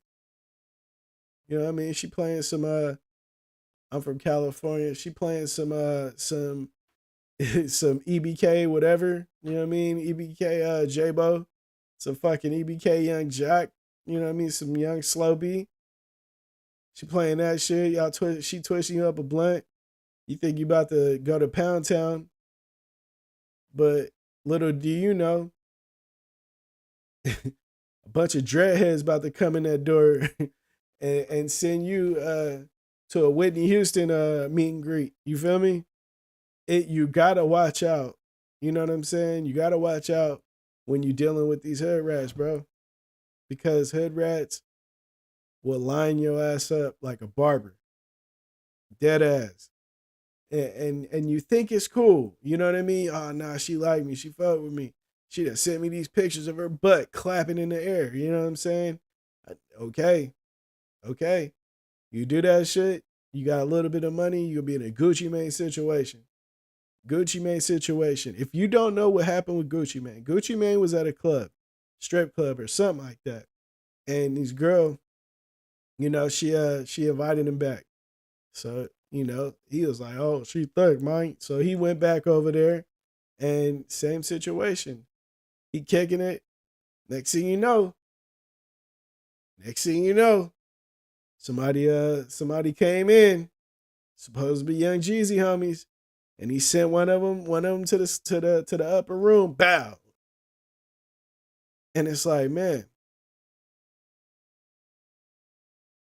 You know what I mean? She playing some, I'm from California. She playing some EBK, whatever. You know what I mean? EBK, J-Bo. Some fucking EBK Young Jack. You know what I mean? Some Young Slow B. She playing that shit. She twisting you up a blunt. You think you about to go to Pound Town. But little do you know, a bunch of dreadheads about to come in that door and send you to a Whitney Houston meet and greet. You feel me? You gotta watch out. You know what I'm saying? You gotta watch out when you're dealing with these hood rats, bro. Because hood rats will line your ass up like a barber. Dead ass. and you think it's cool. You know what I mean? Oh nah, she liked me. She fucked with me. She done sent me these pictures of her butt clapping in the air. You know what I'm saying? Okay, okay. You do that shit. You got a little bit of money. You'll be in a Gucci Mane situation. Gucci Mane situation. If you don't know what happened with Gucci Mane was at a club, strip club or something like that, and this girl, she invited him back. So, he was like, oh, she thug, man. So he went back over there and same situation. He kicking it. Next thing you know, somebody came in, supposed to be Young Jeezy homies, and he sent one of them to the upper room, bow. And it's like, man,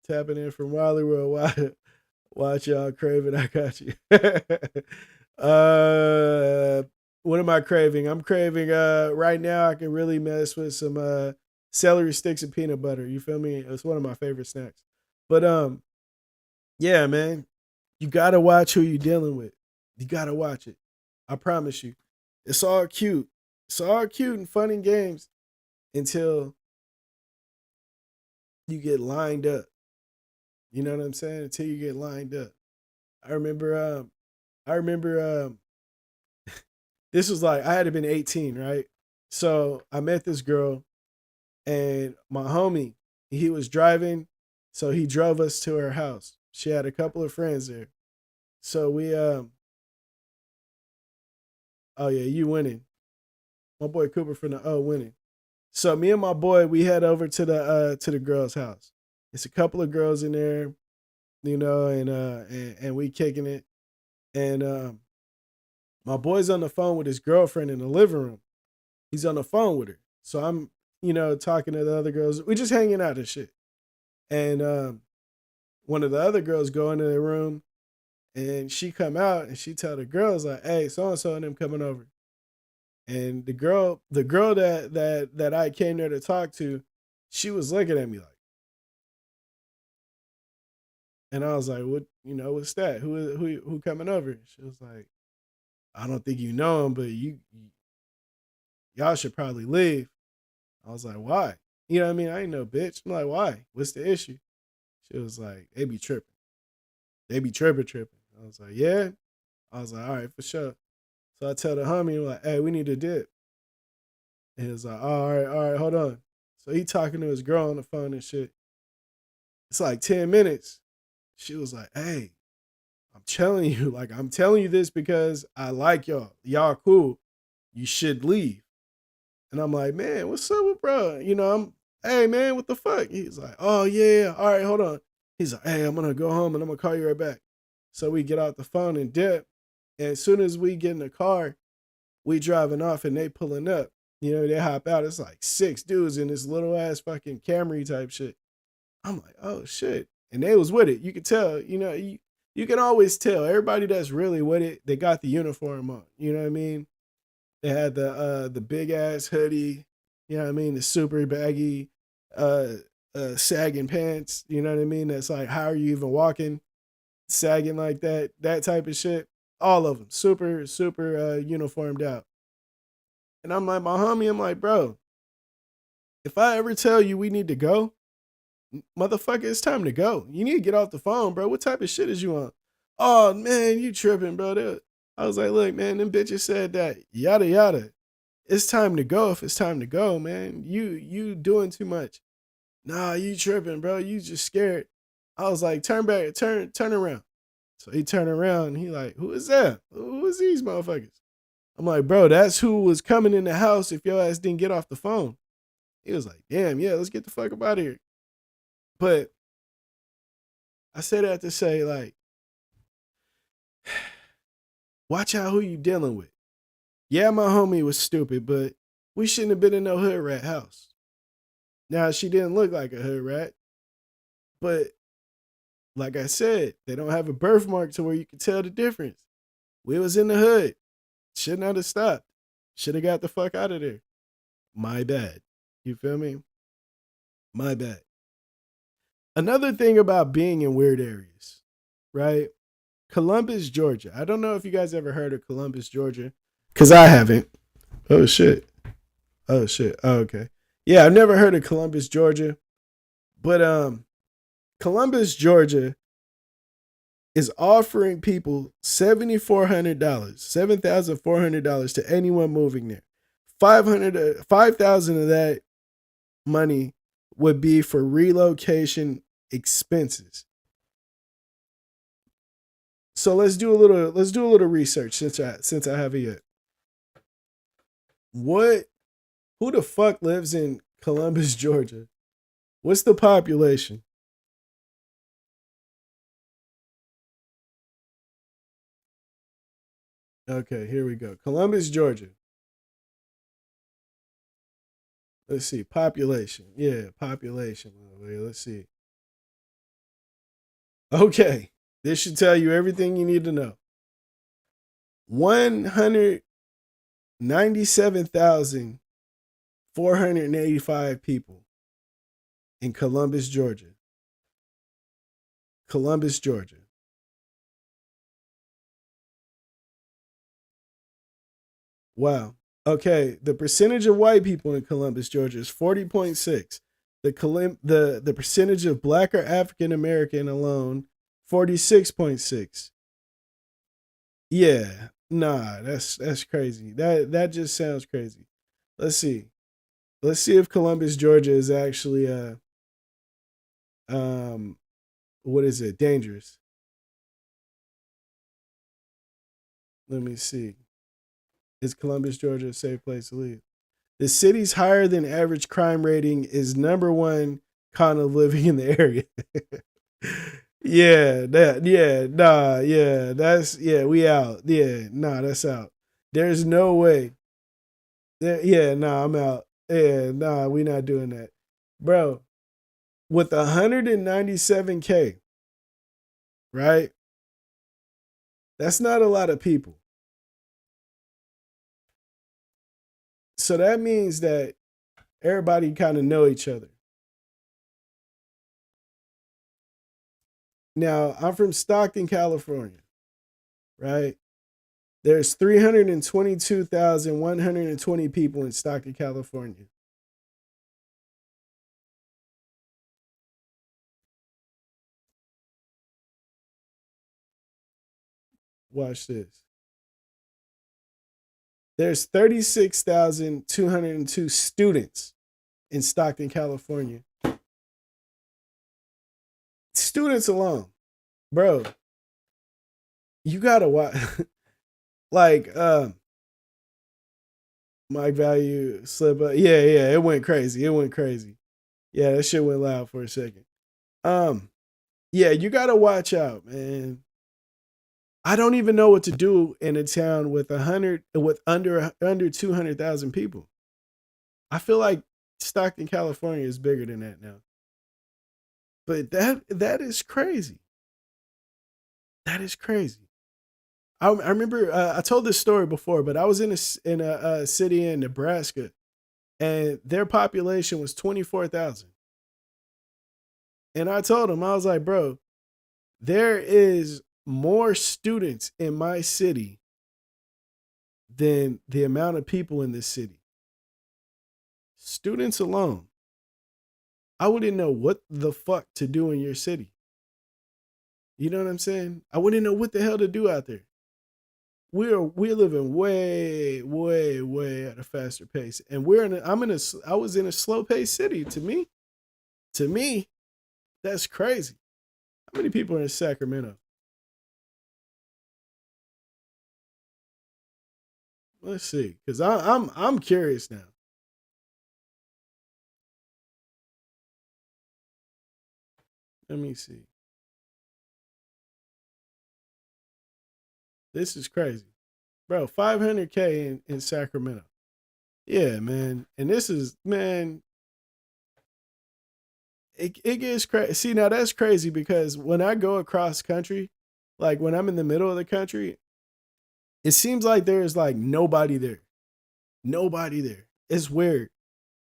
tapping in from Wally World. Watch y'all craving. I got you. What am I craving? I'm craving right now I can really mess with some celery sticks and peanut butter. You feel me? It's one of my favorite snacks. But yeah, man. You gotta watch who you're dealing with. You gotta watch it. I promise you. It's all cute. It's all cute and fun and games until you get lined up. You know what I'm saying? Until you get lined up. I remember this was like I had to been 18, right? So I met this girl and my homie, he was driving, so he drove us to her house. She had a couple of friends there. So we oh yeah, you winning. My boy Cooper from the winning. So me and my boy, we head over to the girl's house. It's a couple of girls in there, and we kicking it. And my boy's on the phone with his girlfriend in the living room. He's on the phone with her. So I'm, talking to the other girls. We just hanging out and shit. And one of the other girls go into the room and she come out and she tell the girls like, hey, so and so and them coming over. And the girl that I came there to talk to, she was looking at me like, and I was like, what's that? Who coming over? She was like, I don't think you know him, but y'all should probably leave. I was like, why? You know what I mean? I ain't no bitch. I'm like, why? What's the issue? She was like, they be tripping. They be tripping. I was like, yeah. I was like, all right, for sure. So I tell the homie, I'm like, hey, we need to dip. And he was like, all right, hold on. So he talking to his girl on the phone and shit. It's like 10 minutes. She was like, hey, I'm telling you this because I like y'all. Y'all cool. You should leave. And I'm like, man, what's up with bro? Hey man, what the fuck? He's like, oh yeah, all right, hold on. He's like, hey, I'm gonna go home and I'm gonna call you right back. So we get out the phone and dip. And as soon as we get in the car, we driving off and they pulling up. They hop out. It's like 6 dudes in this little ass fucking Camry type shit. I'm like, oh shit. And they was with it. You could tell, you can always tell. Everybody that's really with it, they got the uniform on. You know what I mean? They had the big ass hoodie, you know what I mean? The super baggy sagging pants, you know what I mean? That's like, how are you even walking? Sagging like that type of shit. All of them. Super, super uniformed out. And I'm like, my homie, I'm like, bro, if I ever tell you we need to go, motherfucker, it's time to go. You need to get off the phone, bro. What type of shit is you on? Oh, man, you tripping, bro. I was like, look, man, them bitches said that, yada, yada. It's time to go if it's time to go, man. You doing too much. Nah, you tripping, bro. You just scared. I was like, turn back, turn around. So he turned around and he like, who is that? Who is these motherfuckers? I'm like, bro, that's who was coming in the house if your ass didn't get off the phone. He was like, damn, yeah, let's get the fuck up out of here. But I say that to say, like, watch out who you dealing with. Yeah, my homie was stupid, but we shouldn't have been in no hood rat house. Now, she didn't look like a hood rat, but like I said, they don't have a birthmark to where you can tell the difference. We was in the hood. Should not have stopped. Should have got the fuck out of there. My bad. You feel me? My bad. Another thing about being in weird areas, right? Columbus, Georgia. I don't know if you guys ever heard of Columbus, Georgia, because I haven't. Oh shit. Oh shit. Oh, okay. Yeah, I've never heard of Columbus, Georgia, but Columbus, Georgia is offering people $7,400, $7,400 to anyone moving there. 5,000 of that money would be for relocation expenses. So let's do a little research since I have it yet. Who the fuck lives in Columbus, Georgia? What's the population? Okay, here we go. Columbus, Georgia. Let's see. Population. Yeah, population. Let's see. Okay. This should tell you everything you need to know. 197,485 people in Columbus, Georgia. Columbus, Georgia. Wow. Okay, the percentage of white people in Columbus, Georgia is 40.6. The percentage of black or African American alone, 46.6. Yeah. Nah, that's crazy. That just sounds crazy. Let's see. Let's see if Columbus, Georgia is actually um what is it? Dangerous. Let me see. Is Columbus, Georgia a safe place to live? The city's higher than average crime rating is number one kind of living in the area. We out. Yeah, nah, that's out. There's no way. Yeah, nah, I'm out. Yeah, nah, we not doing that. Bro, with 197K, right? That's not a lot of people. So that means that everybody kind of know each other. Now, I'm from Stockton, California, right? There's 322,120 people in Stockton, California. Watch this. There's 36,202 students in Stockton, California. Students alone. Bro, you gotta watch. Like, Mike Value slip up. Yeah, it went crazy. Yeah, that shit went loud for a second. Yeah, you gotta watch out, man. I don't even know what to do in a town with under 200,000 people. I feel like Stockton, California is bigger than that now. But that is crazy. That is crazy. I remember I told this story before, but I was in a city in Nebraska, and their population was 24,000. And I told him, I was like, bro, there is more students in my city than the amount of people in this city. Students alone. I wouldn't know what the fuck to do in your city. You know what I'm saying? I wouldn't know what the hell to do out there. We're living way at a faster pace, and I was in a slow paced city. To me, that's crazy. How many people are in Sacramento? Let's see, because I'm curious now. Let me see. This is crazy, bro. 500K in Sacramento. Yeah, man. And this is, man. It gets crazy. See, now that's crazy because when I go across country, like when I'm in the middle of the country, it seems like there's like nobody there. Nobody there. It's weird.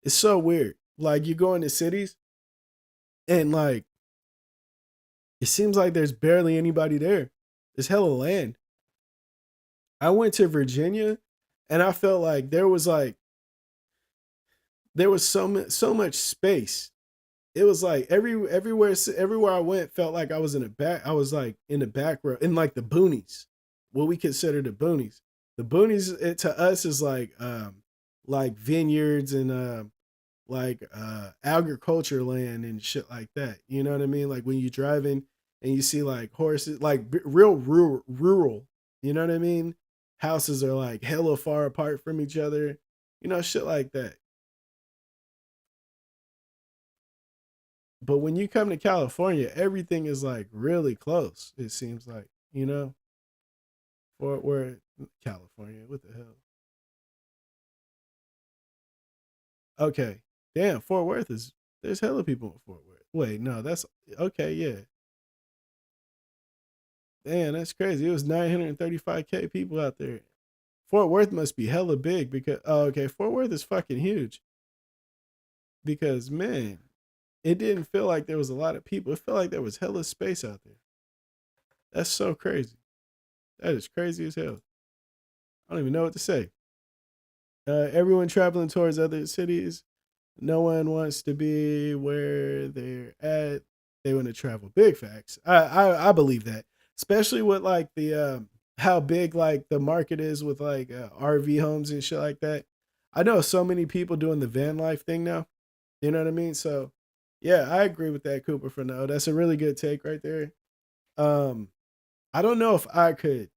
It's so weird. Like you go into cities and like it seems like there's barely anybody there. There's hella land. I went to Virginia, and I felt like there was so much space. It was like everywhere I went felt like I was in the back. I was like in the back row in like the boonies, what we consider the boonies. The boonies to us is like vineyards and agriculture land and shit like that. You know what I mean? Like when you driving and you see like horses, like real rural. You know what I mean? Houses are like hella far apart from each other. You know, shit like that. But when you come to California, everything is like really close. It seems like, you know, Fort Worth, California. What the hell? Okay, damn. Fort Worth is there's hella people in Fort Worth. Wait, no, that's okay. Yeah, damn, that's crazy. It was 935K people out there. Fort Worth must be hella big because oh, okay, Fort Worth is fucking huge. Because man, it didn't feel like there was a lot of people. It felt like there was hella space out there. That's so crazy. That is crazy as hell. I don't even know what to say. Everyone traveling towards other cities. No one wants to be where they're at. They want to travel. Big facts. I believe that, especially with like the how big like the market is with like RV homes and shit like that. I know so many people doing the van life thing now. You know what I mean? So yeah, I agree with that, Cooper. For now, that's a really good take right there. Um, I don't know if I could.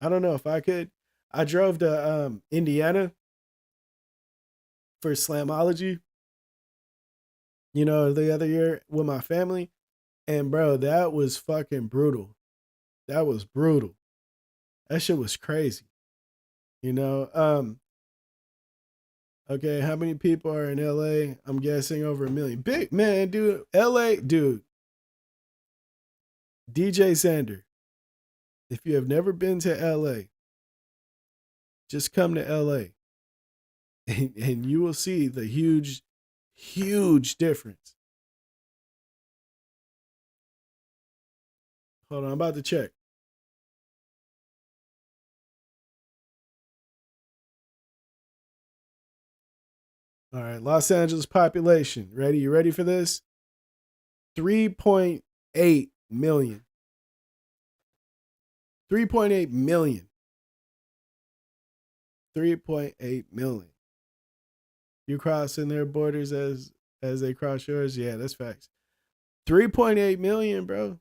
I don't know if I could. I drove to Indiana for Slamology, you know, the other year with my family. And bro, that was fucking brutal. That was brutal. That shit was crazy. You know, okay, how many people are in LA? I'm guessing over a million. Big man, dude. LA, dude. DJ Xander. If you have never been to LA, just come to LA and you will see the huge difference. Hold on, I'm about to check. All right, Los Angeles population. Ready? You ready for this? 3.8 million. 3.8 million. 3.8 million. You crossing their borders as they cross yours? Yeah, that's facts. 3.8 million, bro.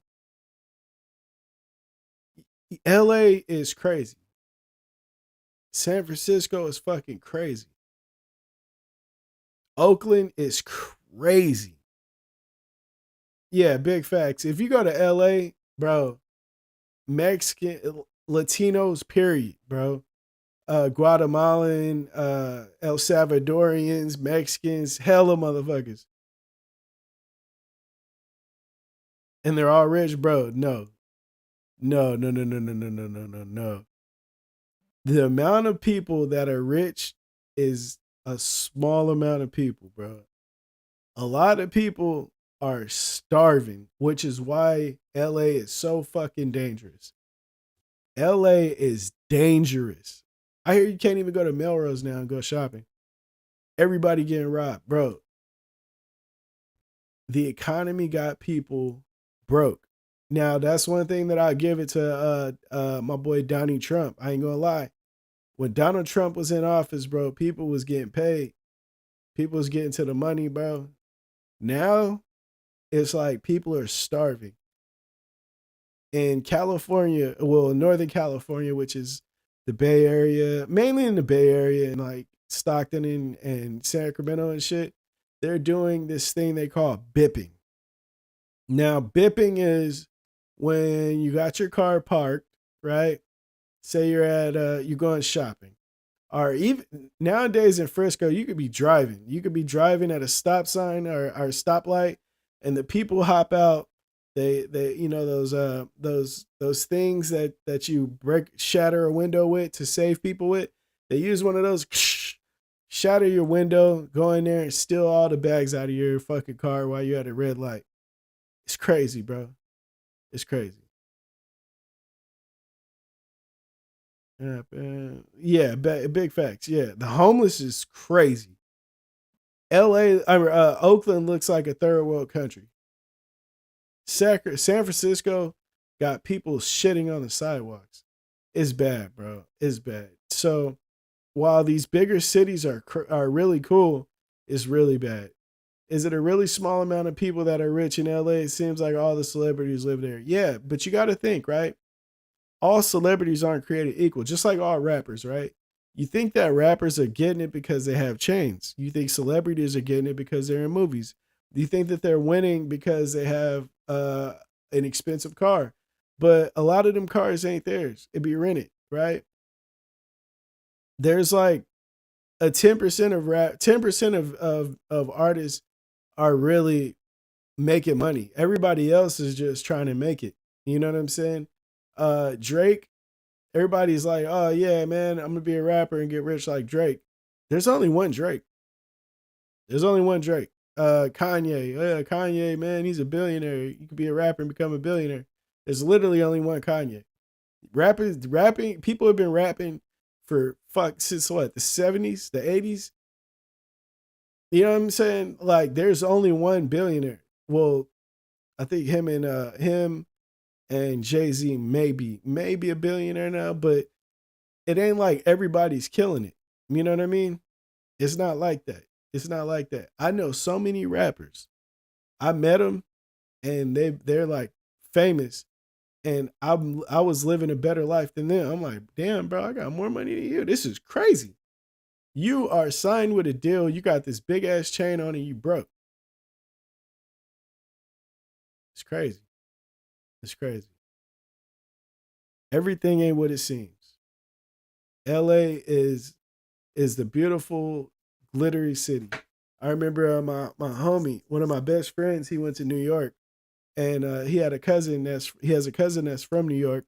LA is crazy. San Francisco is fucking crazy. Oakland is crazy. Yeah, big facts. If you go to LA, bro, Mexican Latinos, period, bro. Guatemalan, El Salvadorians, Mexicans, hella motherfuckers. And they're all rich, bro. No. No, no, no, no, no, no, no, no, no, no. The amount of people that are rich is a small amount of people, bro. A lot of people are starving, which is why LA is so fucking dangerous. LA is dangerous. I hear you can't even go to Melrose now and go shopping. Everybody getting robbed, bro. The economy got people broke. Now that's one thing that I give it to my boy Donnie Trump. I ain't gonna lie. When Donald Trump was in office, bro, people was getting paid. People was getting to the money, bro. Now it's like people are starving. In California, well, Northern California, which is the Bay Area, mainly in the Bay Area and like Stockton and Sacramento and shit, they're doing this thing they call bipping. Now, bipping is when you got your car parked, right? Say you're at you're going shopping. Or even nowadays in Frisco, you could be driving. You could be driving at a stop sign or stoplight, and the people hop out. They you know those things that you break shatter a window with to save people with. They use one of those shatter your window, go in there and steal all the bags out of your fucking car while you're at a red light. It's crazy, bro. It's crazy. Yeah, big facts. Yeah, the homeless is crazy. L.A. Oakland looks like a third world country. San Francisco got people shitting on the sidewalks. It's bad, bro. It's bad. So while these bigger cities are really cool, it's really bad. Is it a really small amount of people that are rich in LA? It seems like all the celebrities live there. Yeah, but you got to think, right? All celebrities aren't created equal, just like all rappers, right? You think that rappers are getting it because they have chains. You think celebrities are getting it because they're in movies. You think that they're winning because they have an expensive car. But a lot of them cars ain't theirs. It be rented, right? There's like a 10% of 10% of artists are really making money. Everybody else is just trying to make it. You know what I'm saying? Drake, everybody's like, oh yeah, man, I'm gonna be a rapper and get rich like Drake. There's only one Drake. There's only one Drake. Kanye. Kanye, man, he's a billionaire. You could be a rapper and become a billionaire. There's literally only one Kanye. Rapping, people have been rapping for since what, the 70s, the 80s? You know what I'm saying? Like, there's only one billionaire. Well, I think him and Jay-Z maybe a billionaire now, but it ain't like everybody's killing it. You know what I mean? It's not like that. It's not like that. I know so many rappers. I met them and they're like famous, and I was living a better life than them. I'm like, damn, bro, I got more money than you. This is crazy. You are signed with a deal. You got this big ass chain on and you broke. It's crazy. It's crazy. Everything ain't what it seems. LA is the beautiful, glittery city. I remember my homie, one of my best friends, he went to New York, and he has a cousin that's from New York,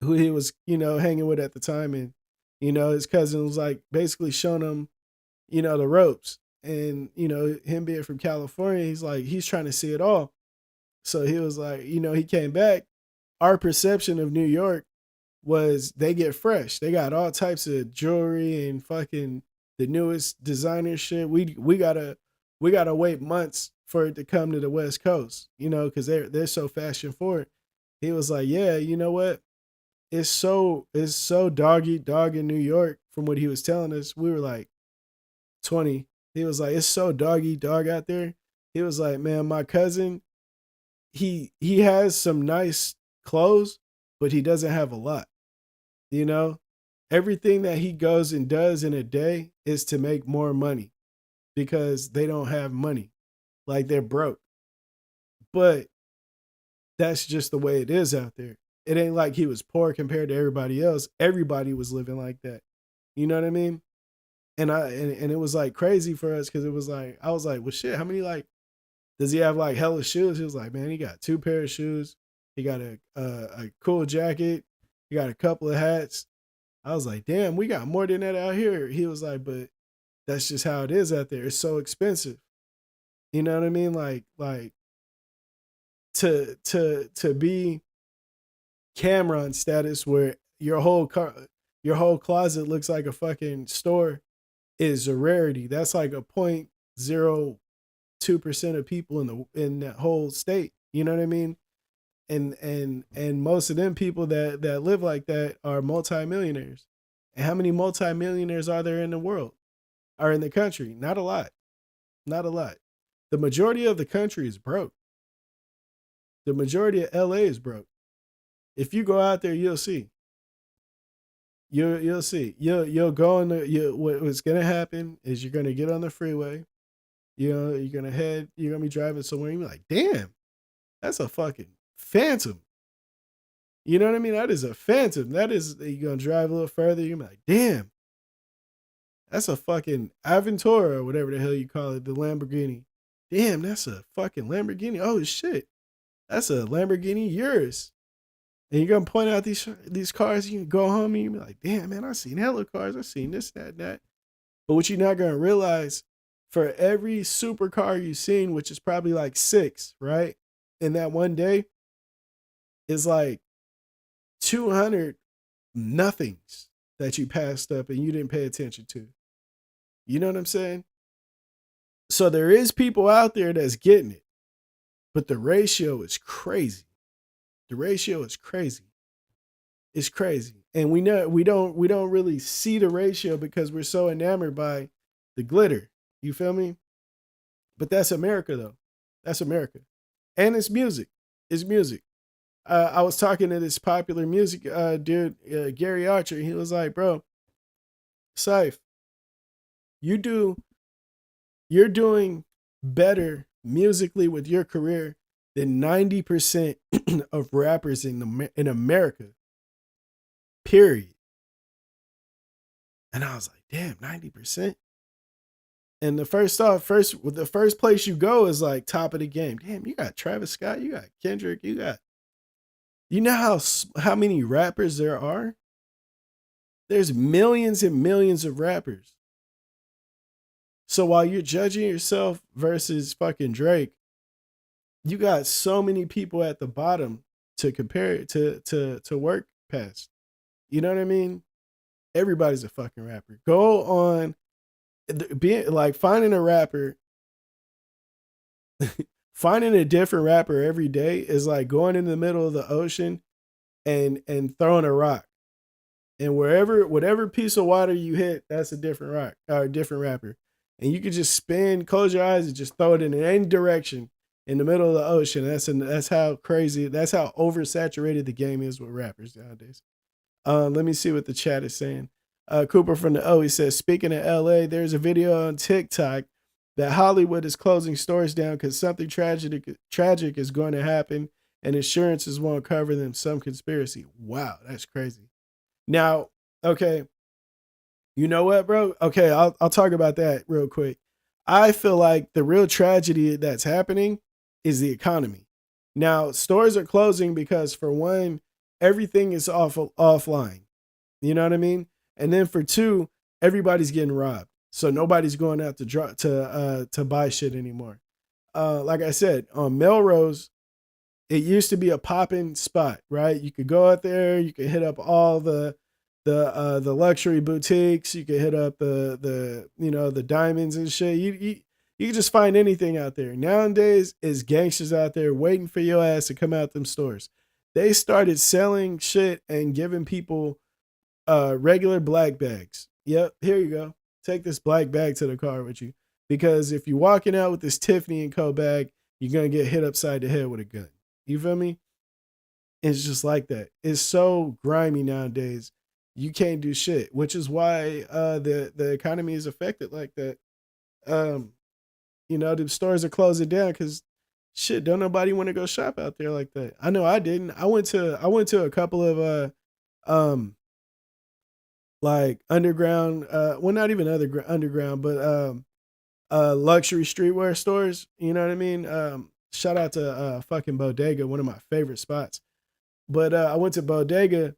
who he was hanging with at the time, and his cousin was like basically showing him the ropes, and him being from California, he's trying to see it all. So he was like, he came back. Our perception of New York was they get fresh. They got all types of jewelry and fucking the newest designer shit. We gotta wait months for it to come to the West Coast, because they're so fashion forward. He was like, yeah, you know what? It's so dog eat dog in New York. From what he was telling us, we were like 20. He was like, it's so dog eat dog out there. He was like, man, my cousin, he has some nice clothes, but he doesn't have a lot. You know, everything that he goes and does in a day is to make more money because they don't have money. Like, they're broke. But that's just the way it is out there. It ain't like he was poor compared to everybody else. Everybody was living like that. You know what I mean? And it was like crazy for us because it was like, I was like, well, shit, how many, like, does he have like hella shoes? He was like, man, he got 2 pair of shoes. He got a cool jacket. He got a couple of hats. I was like, damn, we got more than that out here. He was like, but that's just how it is out there. It's so expensive. You know what I mean? Like to be Cameron status where your whole closet looks like a fucking store is a rarity. That's like a 0.02% of people in that whole state. You know what I mean? And most of them people that live like that are multimillionaires. And how many multimillionaires are there in the world? Are in the country? Not a lot. Not a lot. The majority of the country is broke. The majority of LA is broke. If you go out there, you'll see. You'll see. You'll go on what's gonna happen is you're gonna get on the freeway. You're gonna be driving somewhere, and you're like, damn, that's a fucking Phantom. You know what I mean? That is a Phantom. That is, you're gonna drive a little further, you're like, damn, that's a fucking Aventura or whatever the hell you call it, the Lamborghini. Damn, that's a fucking Lamborghini. Oh shit. That's a Lamborghini Urus. And you're gonna point out these cars, you can go home and you be like, damn, man, I've seen hella cars, I've seen this, that, that. But what you're not gonna realize, for every supercar you've seen, which is probably like 6, right? In that one day, is like 200 nothings that you passed up and you didn't pay attention to. You know what I'm saying? So there is people out there that's getting it, but the ratio is crazy. The ratio is crazy. It's crazy. And we don't really see the ratio because we're so enamored by the glitter. You feel me? But that's America though. That's America. And it's music. It's music. I was talking to this popular music dude, Gary Archer. He was like, bro, Syph, you do you're doing better musically with your career than 90% of rappers in America. Period. And I was like, damn, 90%. And the first place you go is like top of the game. Damn, you got Travis Scott, you got Kendrick, you know how many rappers there are? There's millions and millions of rappers. So while you're judging yourself versus fucking Drake, you got so many people at the bottom to compare it to work past. You know what I mean? Everybody's a fucking rapper. Go on, being like finding a rapper, finding a different rapper every day is like going in the middle of the ocean and throwing a rock. And whatever piece of water you hit, that's a different rock or a different rapper. And you could just close your eyes and just throw it in any direction in the middle of the ocean. That's how crazy, that's how oversaturated the game is with rappers nowadays. Let me see what the chat is saying. Cooper from the O, he says, speaking of LA, there's a video on TikTok that Hollywood is closing stores down because something tragic is going to happen and insurances won't cover them. Some conspiracy. Wow, that's crazy. Now, okay, you know what, bro? Okay, I'll talk about that real quick. I feel like the real tragedy that's happening is the economy. Now, stores are closing because for one, everything is offline. You know what I mean? And then for two, everybody's getting robbed. So nobody's going out to buy shit anymore. Like I said, on Melrose, it used to be a popping spot, right? You could go out there, you could hit up all the luxury boutiques, you could hit up the diamonds and shit. You can just find anything out there. Nowadays, it's gangsters out there waiting for your ass to come out them stores. They started selling shit and giving people regular black bags. Yep, here you go. Take this black bag to the car with you. Because if you're walking out with this Tiffany & Co. bag, you're going to get hit upside the head with a gun. You feel me? It's just like that. It's so grimy nowadays. You can't do shit, which is why the economy is affected like that. The stores are closing down because shit, don't nobody want to go shop out there like that. I know I didn't. I went to a couple of like underground, well, not even underground, but luxury streetwear stores. You know what I mean? Shout out to fucking Bodega, one of my favorite spots. But I went to Bodega,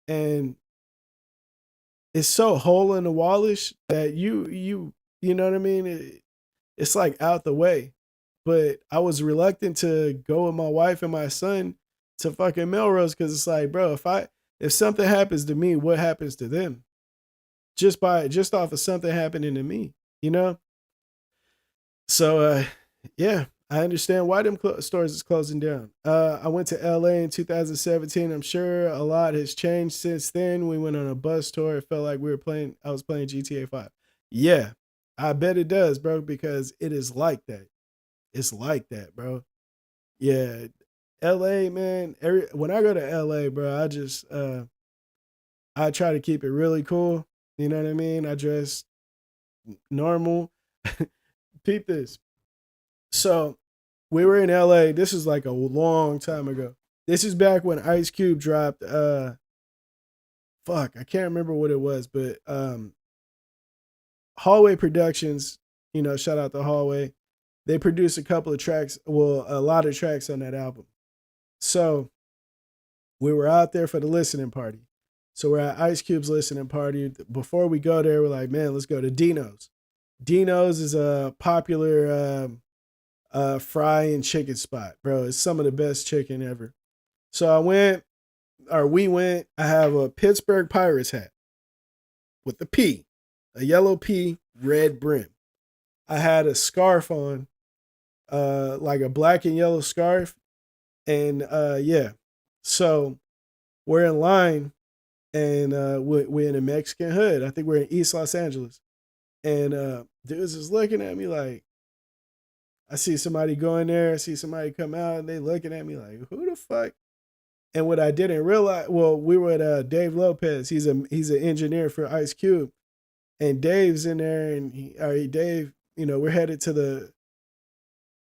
and it's so hole in the wallish that you know what I mean? It's like out the way. But I was reluctant to go with my wife and my son to fucking Melrose because it's like, bro, if something happens to me, what happens to them? Just off of something happening to me, you know? So yeah, I understand why them stores is closing down. I went to LA in 2017. I'm sure a lot has changed since then. We went on a bus tour. It felt like I was playing GTA 5. Yeah, I bet it does, bro, because it is like that. It's like that, bro. Yeah, LA, man. When I go to LA, bro, I try to keep it really cool. You know what I mean? I dress normal. Peep this. So we were in LA. This is like a long time ago. This is back when Ice Cube dropped I can't remember what it was, but Hallway Productions, shout out to Hallway. They produced a couple of tracks, well, a lot of tracks on that album. So we were out there for the listening party. So we're at Ice Cube's listening party. Before we go there, we're like, man, let's go to Dino's. Dino's is a popular fry and chicken spot, bro. It's some of the best chicken ever. So I went, we went. I have a Pittsburgh Pirates hat with the P, a yellow P, red brim. I had a scarf on, like a black and yellow scarf, and yeah. So we're in line, and we're in a Mexican hood. I think we're in East Los Angeles, and dudes is looking at me like, I see somebody go in there, I see somebody come out, and they looking at me like, who the fuck? And what I didn't realize, well, we were at Dave Lopez. He's an engineer for Ice Cube, and Dave's in there, and Dave, we're headed to the.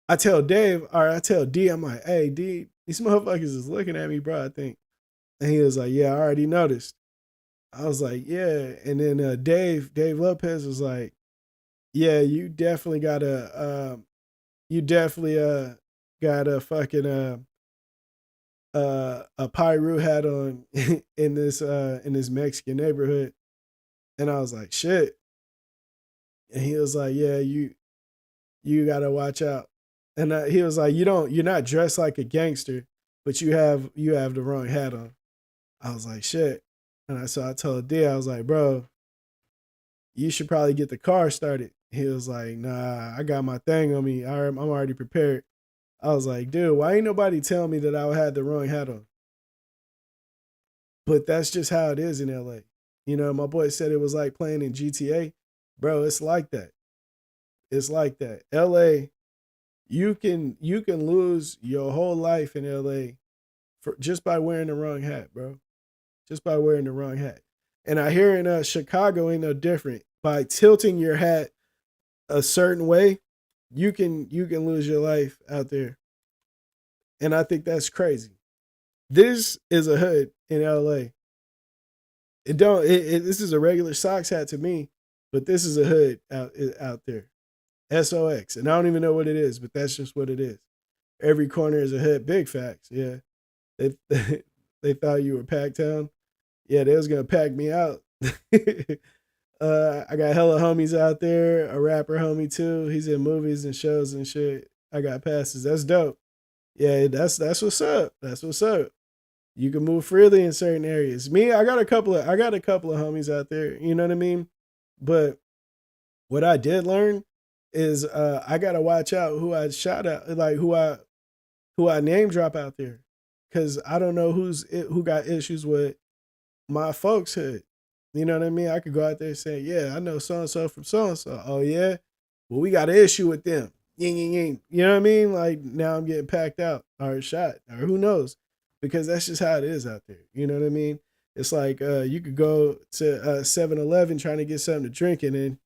I tell Dave, or I tell D, I'm like, hey D, these motherfuckers is looking at me, bro. I think, and he was like, yeah, I already noticed. I was like, yeah, and then Dave Lopez was like, yeah, you definitely got a fucking a Pyru hat on in this Mexican neighborhood. And I was like, shit. And he was like, yeah, you gotta watch out. And he was like, you're not dressed like a gangster, but you have the wrong hat on. I was like, shit. And I told D, I was like, bro, you should probably get the car started. He was like, nah, I got my thing on me. I'm already prepared. I was like, dude, why ain't nobody tell me that I had the wrong hat on? But that's just how it is in LA. My boy said it was like playing in GTA. Bro, it's like that. It's like that. LA, you can lose your whole life in LA just by wearing the wrong hat, bro. Just by wearing the wrong hat. And I hear in Chicago ain't no different. By tilting your hat a certain way, you can lose your life out there. And I think that's crazy. This is a hood in LA. This is a regular Sox hat to me, but this is a hood out there. SOX. And I don't even know what it is, but that's just what it is. Every corner is a hood. Big facts. Yeah. They thought you were Packtown. Yeah, they was gonna pack me out. I got hella homies out there, a rapper homie too. He's in movies and shows and shit. I got passes. That's dope. Yeah, that's what's up. That's what's up. You can move freely in certain areas. Me, I got a couple of homies out there, you know what I mean? But what I did learn is I gotta watch out who I shout out, like who I name drop out there. Cause I don't know who got issues with my folks hood. You know what I mean? I could go out there and say, yeah, I know so-and-so from so-and-so. Oh, yeah? Well, we got an issue with them. Ying, ying, ying. You know what I mean? Like, now I'm getting packed out or shot or who knows? Because that's just how it is out there. You know what I mean? It's like you could go to 7-Eleven trying to get something to drink and then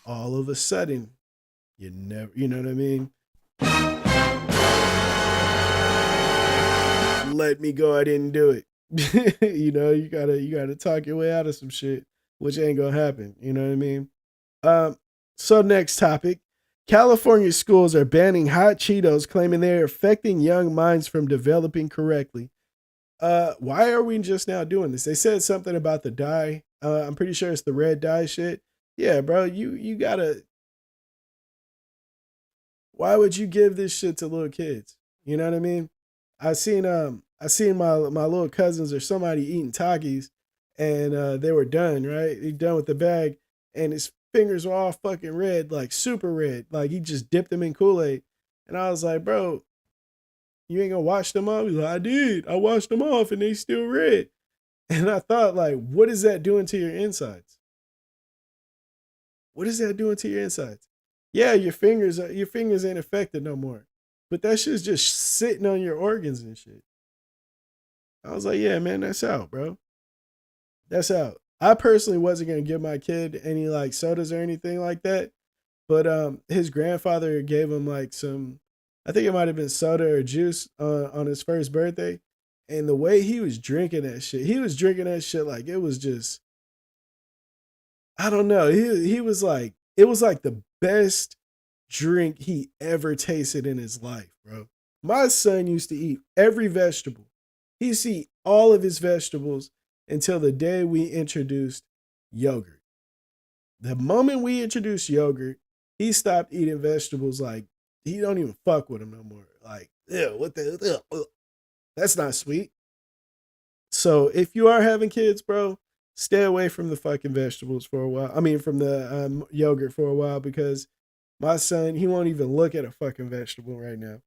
all of a sudden, you know what I mean? Let me go, I didn't do it. You gotta talk your way out of some shit, which ain't gonna happen. You know what I mean? So next topic. California schools are banning hot Cheetos, claiming they're affecting young minds from developing correctly. Why are we just now doing this? They said something about the dye. I'm pretty sure it's the red dye shit. Yeah, bro, you gotta. Why would you give this shit to little kids? You know what I mean? I seen my little cousins or somebody eating Takis, and they were done, right? He done with the bag, and his fingers were all fucking red, like super red. Like he just dipped them in Kool-Aid. And I was like, bro, you ain't gonna wash them off? He's like, I did. I washed them off and they still red. And I thought, like, what is that doing to your insides? What is that doing to your insides? Yeah, your fingers ain't affected no more. But that shit's just sitting on your organs and shit. I was like, yeah, man, that's out, bro. That's out. I personally wasn't gonna give my kid any like sodas or anything like that. But his grandfather gave him like some, I think it might have been soda or juice on his first birthday. And the way he was drinking that shit like it was just, I don't know. He was like, it was like the best drink he ever tasted in his life, bro. My son used to eat every vegetable. He used to eat all of his vegetables until the day we introduced yogurt. The moment we introduced yogurt, he stopped eating vegetables. Like, he don't even fuck with them no more. Like, ew, what the, ugh. That's not sweet. So if you are having kids, bro, stay away from the fucking vegetables for a while. I mean, from the yogurt for a while, because my son, he won't even look at a fucking vegetable right now.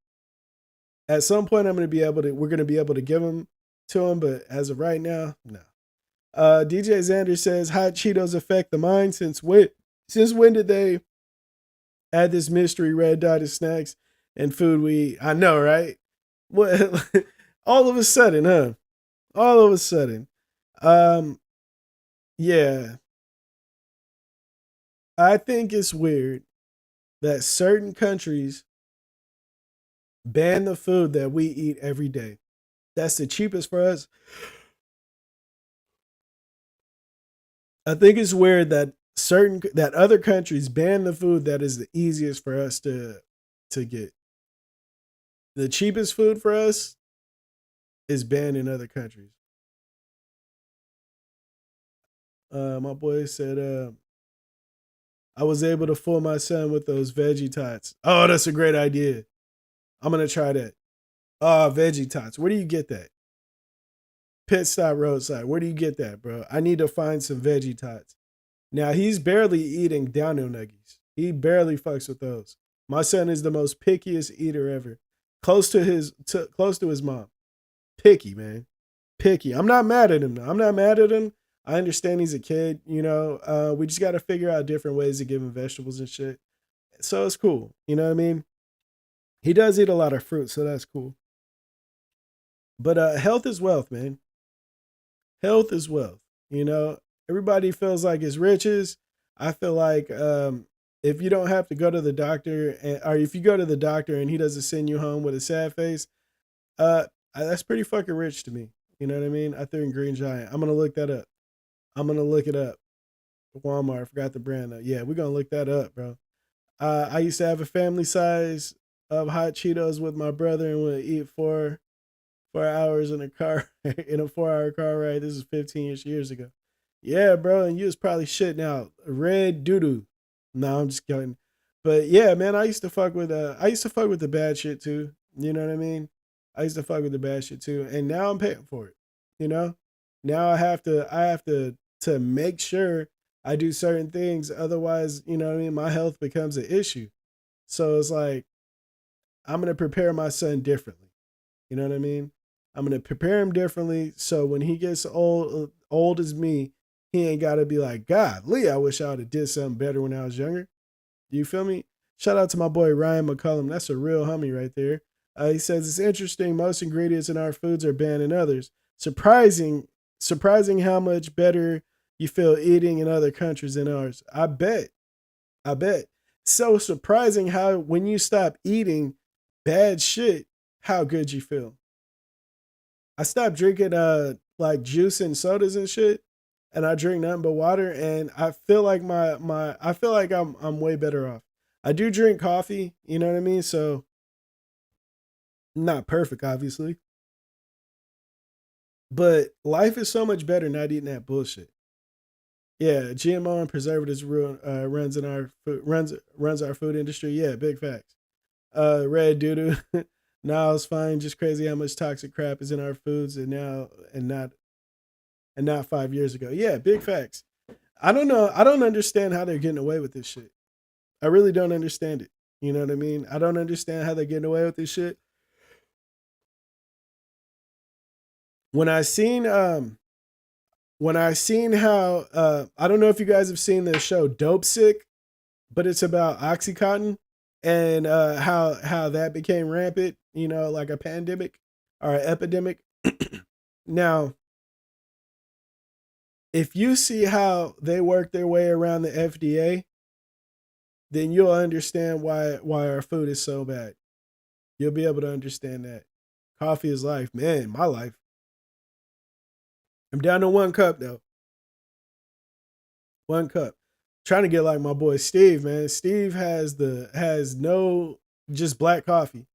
At some point, we're gonna be able to give them to him, but as of right now, no. DJ Xander says hot Cheetos affect the mind since when? Since when did they add this mystery red dotted snacks and food we eat? I know, right? What? All of a sudden, huh? All of a sudden. Um, yeah. I think it's weird that certain countries ban the food that we eat every day. That's the cheapest for us. I think it's weird that other countries ban the food that is the easiest for us to get. The cheapest food for us is banned in other countries. My boy said, I was able to fool my son with those veggie tots. Oh, that's a great idea. I'm gonna try that. Oh, veggie tots. Where do you get that? Pit stop roadside. Where do you get that, bro? I need to find some veggie tots. Now he's barely eating Dino Nuggies. He barely fucks with those. My son is the most pickiest eater ever. Close to his mom. Picky, man. Picky. I'm not mad at him though. I'm not mad at him. I understand he's a kid, you know. We just gotta figure out different ways to give him vegetables and shit. So it's cool. You know what I mean? He does eat a lot of fruit, so that's cool. But health is wealth, man. Health is wealth. You know, everybody feels like it's riches. I feel like if you don't have to go to the doctor, or if you go to the doctor and he doesn't send you home with a sad face, that's pretty fucking rich to me. You know what I mean? I threw in Green Giant. I'm gonna look that up. I'm gonna look it up. Walmart. I forgot the brand though. Yeah, we're gonna look that up, bro. I used to have a family size of hot Cheetos with my brother, and we'd eat 4 hours in a car in a 4 hour car ride. This is 15-ish years ago. Yeah, bro, and you was probably shitting out red doo doo. No, I'm just kidding. But yeah, man, I used to fuck with the bad shit too. You know what I mean? I used to fuck with the bad shit too, and now I'm paying for it. You know, now I have to make sure I do certain things. Otherwise, you know what I mean, my health becomes an issue. So it's like I'm gonna prepare my son differently. You know what I mean? I'm gonna prepare him differently so when he gets old as me, he ain't gotta be like, God, Lee, I wish I would have did something better when I was younger. Do you feel me? Shout out to my boy Ryan McCullum. That's a real homie right there. He says it's interesting. Most ingredients in our foods are banned in others. Surprising how much better you feel eating in other countries than ours. I bet. I bet. So surprising how when you stop eating bad shit, how good you feel. I stopped drinking like juice and sodas and shit, and I drink nothing but water, and I feel like I feel like I'm way better off. I do drink coffee, you know what I mean? So not perfect, obviously, but life is so much better not eating that bullshit. Yeah, GMO and preservatives runs our food industry. Yeah, big facts. Red Doodoo. Now it's fine. Just crazy how much toxic crap is in our foods, and not 5 years ago. Yeah, big facts. I don't know. I don't understand how they're getting away with this shit. I really don't understand it. You know what I mean? I don't understand how they're getting away with this shit. When I seen how I don't know if you guys have seen the show Dope Sick, but it's about OxyContin and how that became rampant, you know, like a pandemic or an epidemic. Now, if you see how they work their way around the FDA, then you'll understand why our food is so bad. You'll be able to understand that. Coffee is life, man. My life. I'm down to 1 cup though. 1 cup. Trying to get like my boy Steve, man. Steve has no just black coffee.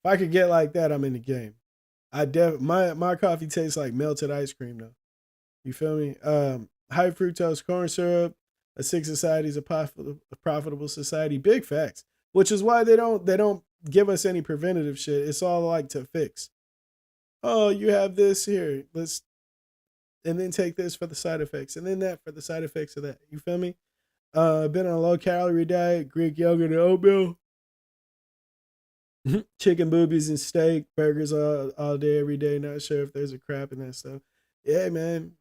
If I could get like that, I'm in the game. My coffee tastes like melted ice cream though. You feel me? High fructose corn syrup. A sick society is a profitable society. Big facts. Which is why they don't give us any preventative shit. It's all like to fix. Oh, you have this here. and then take this for the side effects, and then that for the side effects of that. You feel me? Been on a low calorie diet, Greek yogurt and oatmeal, chicken boobies and steak, burgers all day, every day. Not sure if there's a crap in that stuff. Yeah, man,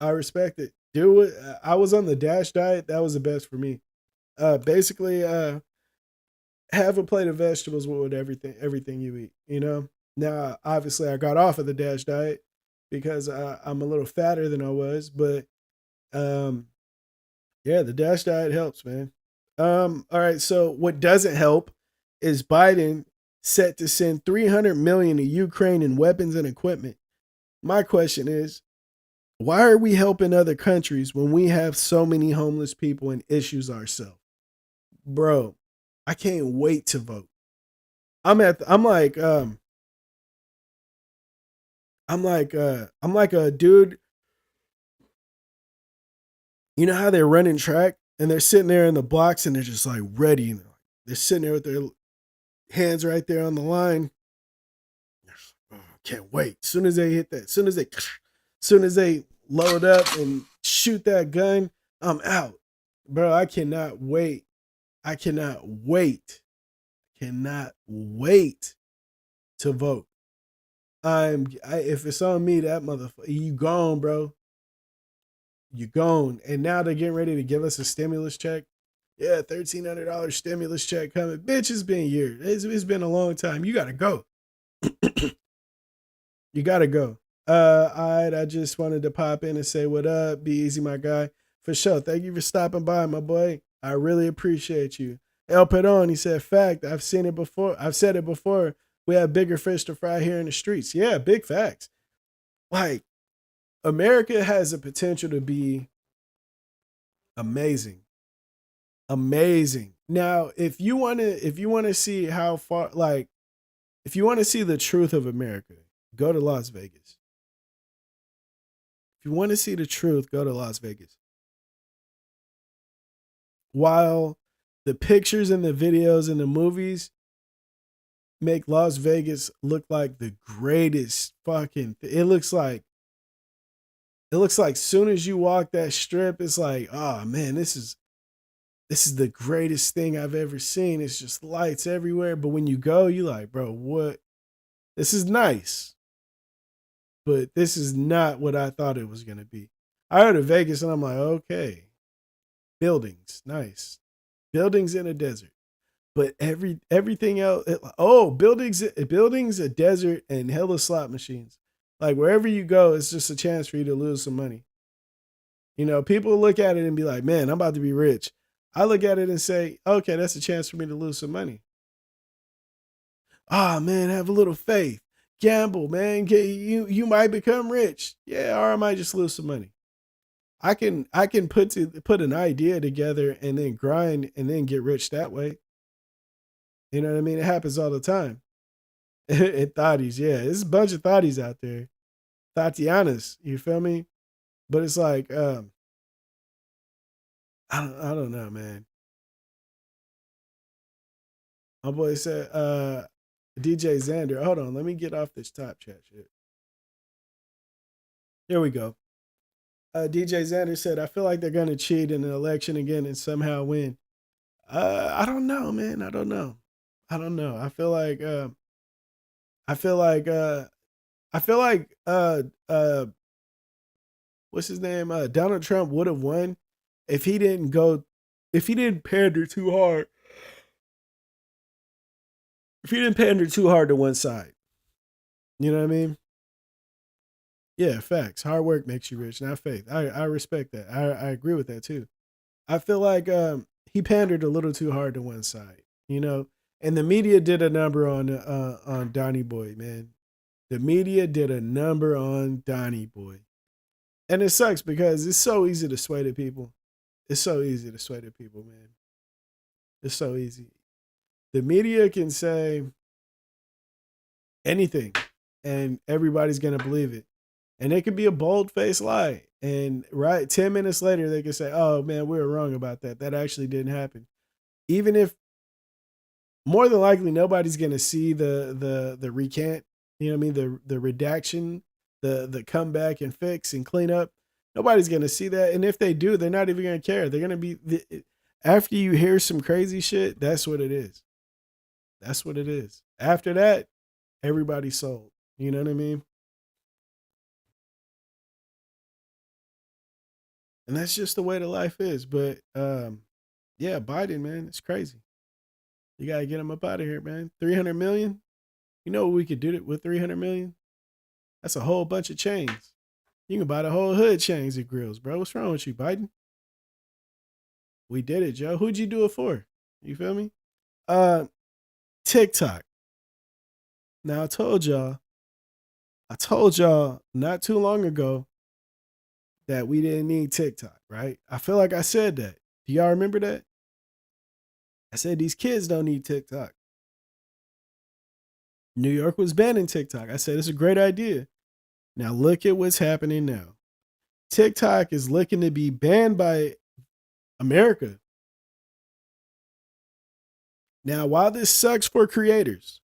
I respect it. Do it. I was on the DASH diet. That was the best for me. Basically, have a plate of vegetables with everything you eat. You know. Now, obviously, I got off of the DASH diet because I'm a little fatter than I was, but yeah, the DASH diet helps, man. All right. So what doesn't help is Biden set to send 300 million to Ukraine in weapons and equipment. My question is, why are we helping other countries when we have so many homeless people and issues ourselves? Bro, I can't wait to vote. I'm like a dude. You know how they're running track and they're sitting there in the blocks and they're just like ready. And they're sitting there with their hands right there on the line. Oh, can't wait. Soon as they hit that, soon as they load up and shoot that gun, I'm out. Bro, I cannot wait. I cannot wait. Cannot wait to vote. If it's on me, that motherfucker, you gone, bro. You gone. And now they're getting ready to give us a stimulus check. Yeah, $1,300 stimulus check coming. Bitch, it's been years. It's been a long time. You gotta go. You gotta go. I just wanted to pop in and say what up. Be easy, my guy. For sure. Thank you for stopping by, my boy. I really appreciate you. El Pedon, he said, fact. I've seen it before. I've said it before. We have bigger fish to fry here in the streets. Yeah, big facts. Like, America has the potential to be amazing. Amazing. Now, if you want to see how far, like, if you want to see the truth of America, go to Las Vegas. If you want to see the truth, go to Las Vegas. While the pictures and the videos and the movies make Las Vegas look like the greatest fucking it looks like soon as you walk that strip, it's like, oh man, this is the greatest thing I've ever seen. It's just lights everywhere. But when you go, you like, bro, what? This is nice. But this is not what I thought it was gonna be. I heard of Vegas and I'm like, okay. Buildings, nice. Buildings in a desert. But everything else, buildings, a desert, and hella slot machines. Like wherever you go, it's just a chance for you to lose some money. You know, people look at it and be like, man, I'm about to be rich. I look at it and say, okay, that's a chance for me to lose some money. Ah, man, have a little faith. Gamble, man. You might become rich. Yeah, or I might just lose some money. I can put an idea together and then grind and then get rich that way. You know what I mean? It happens all the time. And thotties, yeah. There's a bunch of thotties out there. Tatianas, you feel me? But it's like, I don't know, man. My boy said, DJ Xander. Hold on, let me get off this top chat shit. Here we go. DJ Xander said, I feel like they're gonna cheat in the election again and somehow win. I don't know, man. I don't know. I feel like what's his name? Donald Trump would have won if he didn't pander too hard. If he didn't pander too hard to one side. You know what I mean? Yeah, facts. Hard work makes you rich, not faith. I respect that. I agree with that too. I feel like he pandered a little too hard to one side, you know? And the media did a number on Donnie Boy, man. The media did a number on Donnie Boy. And it sucks because it's so easy to sway the people. It's so easy to sway the people, man. It's so easy. The media can say anything and everybody's going to believe it. And it could be a bold-faced lie. And 10 minutes later, they can say, oh, man, we were wrong about that. That actually didn't happen. Even if more than likely nobody's going to see the recant, you know what I mean, the redaction the comeback and fix and clean up. Nobody's gonna see that, and if they do, they're not even gonna care. They're gonna be after you hear some crazy shit. That's what it is. That's what it is. After that, everybody's sold. You know what I mean? And that's just the way the life is. But yeah, Biden, man, it's crazy. You gotta get him up out of here, man. 300 million. You know what we could do with 300 million? That's a whole bunch of chains. You can buy the whole hood chains and grills, bro. What's wrong with you, Biden? We did it, Joe. Who'd you do it for? You feel me? TikTok. Now I told y'all not too long ago that we didn't need TikTok, right? I feel like I said that. Do y'all remember that? I said these kids don't need TikTok. New York was banning TikTok. I said it's a great idea. Now look at what's happening now. TikTok is looking to be banned by America. Now, while this sucks for creators,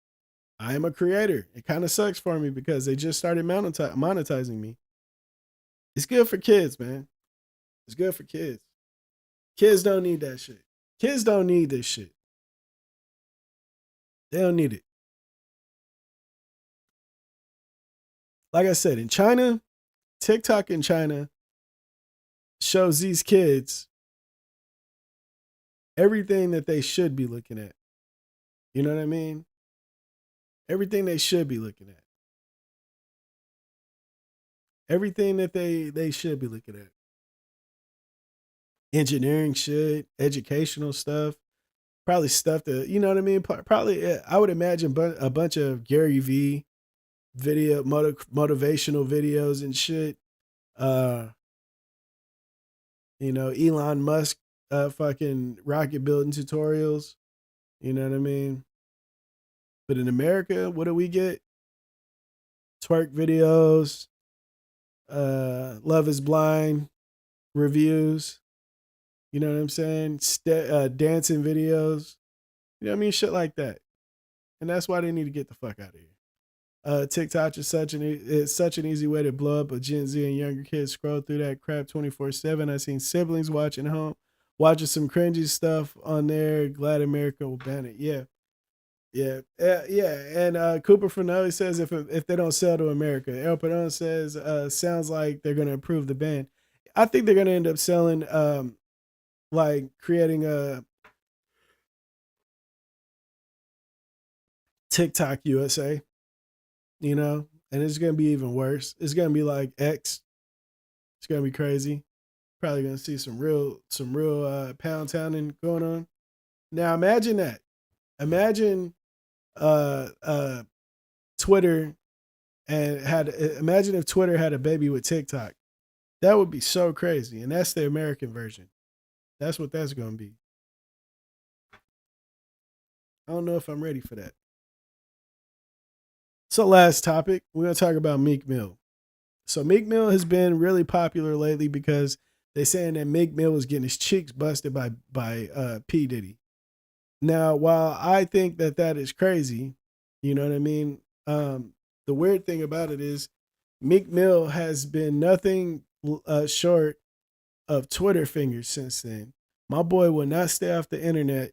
I am a creator. It kind of sucks for me because they just started monetizing me. It's good for kids, man. It's good for kids. Kids don't need that shit. Kids don't need this shit. They don't need it. Like I said, in China, TikTok in China shows these kids everything that they should be looking at. You know what I mean? Everything they should be looking at. Everything that they should be looking at. Engineering shit, educational stuff, probably stuff that, you know what I mean? Probably, I would imagine a bunch of Gary V motivational videos and shit. Elon Musk fucking rocket building tutorials. You know what I mean? But in America, what do we get? Twerk videos, Love is Blind reviews. You know what I'm saying? Dancing videos. You know what I mean? Shit like that. And that's why they need to get the fuck out of here. TikTok is such an easy way to blow up a Gen Z and younger kids scroll through that crap 24/7. I've seen siblings watching some cringy stuff on there. Glad America will ban it. Yeah. And Cooper Finelli says if they don't sell to America. El Padron says sounds like they're gonna approve the ban. I think they're gonna end up selling like creating a TikTok USA, and it's gonna be even worse. It's gonna be like X. It's gonna be crazy. Probably gonna see some real pound towning going on. Now imagine that. Imagine Twitter imagine if Twitter had a baby with TikTok. That would be so crazy. And that's the American version. That's what that's gonna be. I don't know if I'm ready for that. So last topic, we're gonna talk about Meek Mill. So Meek Mill has been really popular lately because they're saying that Meek Mill was getting his cheeks busted by P. Diddy. Now, while I think that is crazy, you know what I mean? The weird thing about it is Meek Mill has been nothing short of Twitter fingers since then. My boy will not stay off the internet.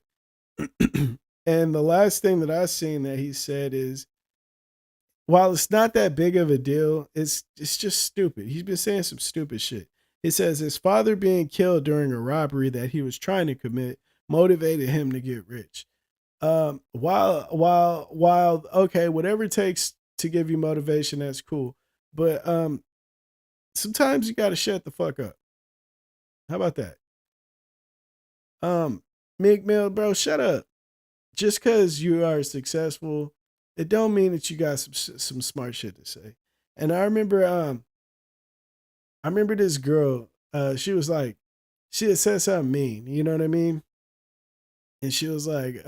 And the last thing that I've seen that he said is, while it's not that big of a deal, it's just stupid. He's been saying some stupid shit. He says his father being killed during a robbery that he was trying to commit motivated him to get rich. While okay, whatever it takes to give you motivation, that's cool. But sometimes you gotta shut the fuck up. How about that? Meek Mill, bro, shut up. Just because you are successful, it don't mean that you got some smart shit to say. And I remember this girl. She was like, she had said something mean. You know what I mean? And she was like,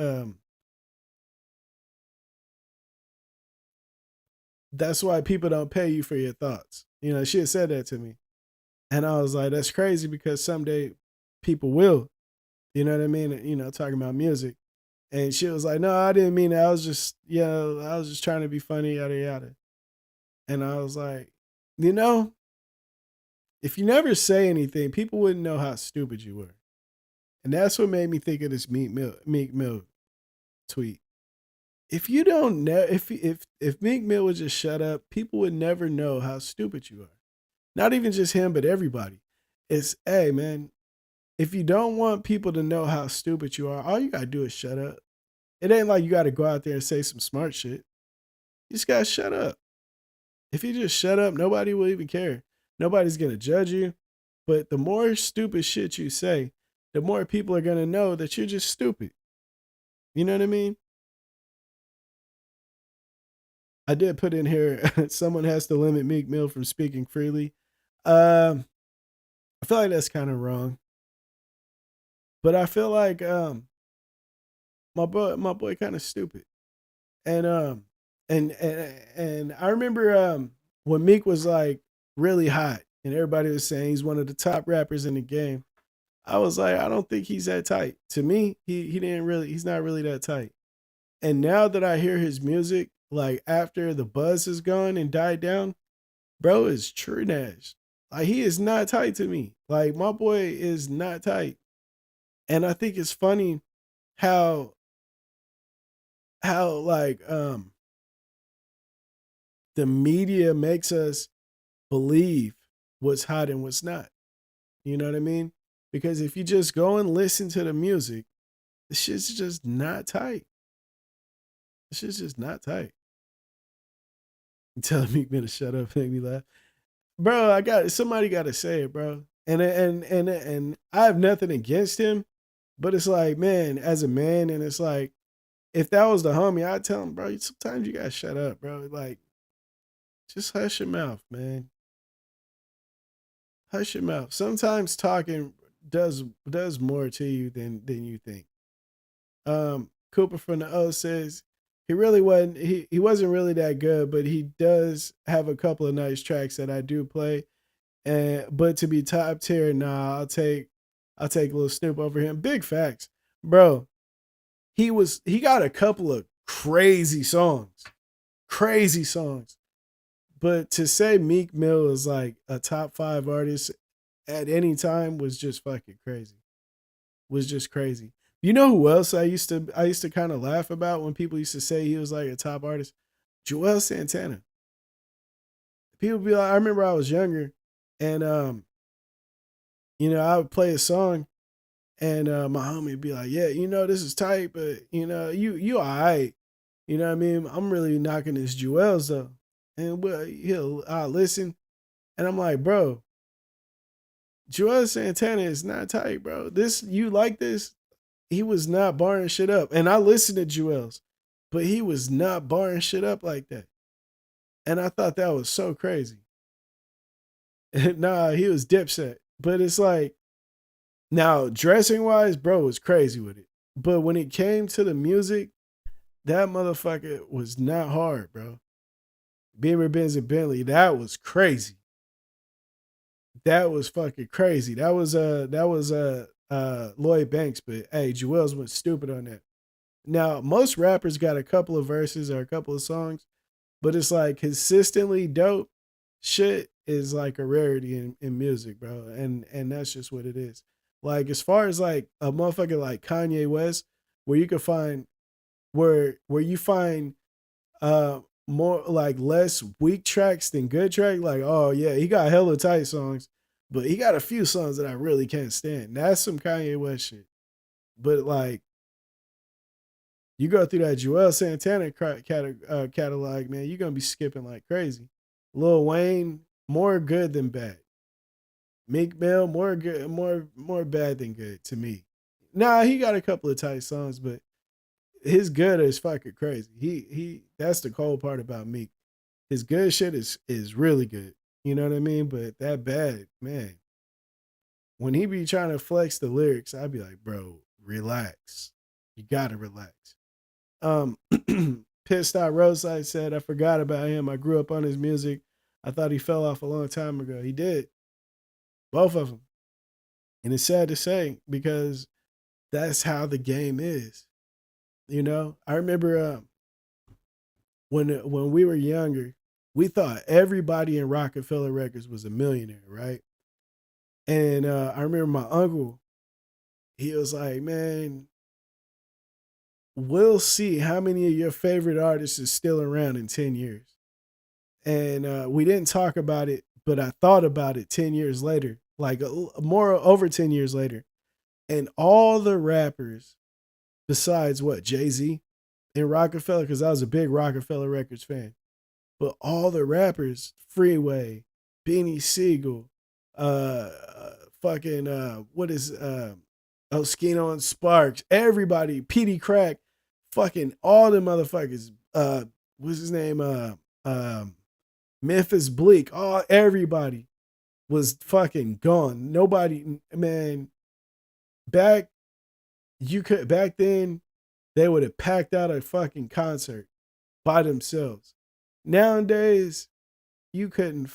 that's why people don't pay you for your thoughts. She had said that to me. And I was like, that's crazy because someday people will. You know what I mean? Talking about music. And she was like, no, I didn't mean it. I was just trying to be funny, yada, yada. And I was like, you know, if you never say anything, people wouldn't know how stupid you were. And that's what made me think of this Meek Mill tweet. If you don't know, if Meek Mill would just shut up, people would never know how stupid you are. Not even just him, but everybody. It's, hey man, if you don't want people to know how stupid you are, all you gotta do is shut up. It ain't like you gotta go out there and say some smart shit. You just gotta shut up. If you just shut up, nobody will even care. Nobody's gonna judge you. But the more stupid shit you say, the more people are gonna know that you're just stupid. You know what I mean? I did put in here someone has to limit Meek Mill from speaking freely. Um, I feel like that's kind of wrong. But I feel like my boy kind of stupid. And and I remember when Meek was like really hot and everybody was saying he's one of the top rappers in the game. I was like, I don't think he's that tight. To me, he's not really that tight. And now that I hear his music, like after the buzz is gone and died down, bro is true Nash. Like he is not tight to me. Like my boy is not tight. And I think it's funny how like the media makes us believe what's hot and what's not. You know what I mean? Because if you just go and listen to the music, the shit's just not tight. The shit's just not tight. You telling me to shut up, make me laugh. Bro, somebody gotta say it, bro. And I have nothing against him, but it's like, man, as a man, and it's like, if that was the homie, I'd tell him, bro, sometimes you gotta shut up, bro. Like, just hush your mouth, man. Hush your mouth. Sometimes talking does more to you than you think. Cooper from the O says he wasn't really that good, but he does have a couple of nice tracks that I do play. And but to be top tier, nah, I'll take Lil Snoop over him. Big facts. Bro, he got a couple of crazy songs. Crazy songs. But to say Meek Mill is like a top 5 artist at any time was just fucking crazy. Was just crazy. You know who else I used to kind of laugh about when people used to say he was like a top artist? Joel Santana. People be like, I remember I was younger and I would play a song and my homie would be like, yeah, this is tight, but you all right. You know what I mean? I'm really knocking this Joel's though. And I'll listen. And I'm like, bro, Joel Santana is not tight, bro. You like this? He was not barring shit up. And I listened to Joel's, but he was not barring shit up like that. And I thought that was so crazy. Nah, he was Dipset. But it's like, now dressing wise, bro was crazy with it. But when it came to the music, that motherfucker was not hard, bro. Beamer, Benz, and Bentley, that was crazy. That was fucking crazy. That was Lloyd Banks, but hey, Joel's went stupid on that. Now, most rappers got a couple of verses or a couple of songs, but it's like consistently dope shit is like a rarity in music, bro. And that's just what it is. Like as far as like a motherfucker like Kanye West, where you can find where you find more like less weak tracks than good track, like, oh yeah, he got hella tight songs, but he got a few songs that I really can't stand. That's some Kanye West shit. But like you go through that Joel Santana catalog, man, you're gonna be skipping like crazy. Lil Wayne, more good than bad. Meek Mill, more good, more bad than good to me. Nah, he got a couple of tight songs, but his good is fucking crazy. He that's the cold part about Meek. His good shit is really good. You know what I mean? But that bad, man. When he be trying to flex the lyrics, I'd be like, bro, relax. You gotta relax. Um Pissed Out Roadside said, I forgot about him. I grew up on his music. I thought he fell off a long time ago. He did. Both of them. And it's sad to say because that's how the game is. I remember when we were younger, we thought everybody in Rockefeller Records was a millionaire, right? And I remember my uncle, he was like, man, we'll see how many of your favorite artists is still around in 10 years. And we didn't talk about it, but I thought about it 10 years later, like more over 10 years later. And all the rappers, besides what, Jay-Z and Rockefeller, because I was a big Rockefeller Records fan, but all the rappers, Freeway, Beanie Siegel, fucking, what is, Oskino and Sparks, everybody, Petey Crack, fucking all the motherfuckers, what's his name, Memphis Bleak, everybody was fucking gone. Nobody, man, back then, they would have packed out a fucking concert by themselves. Nowadays, you couldn't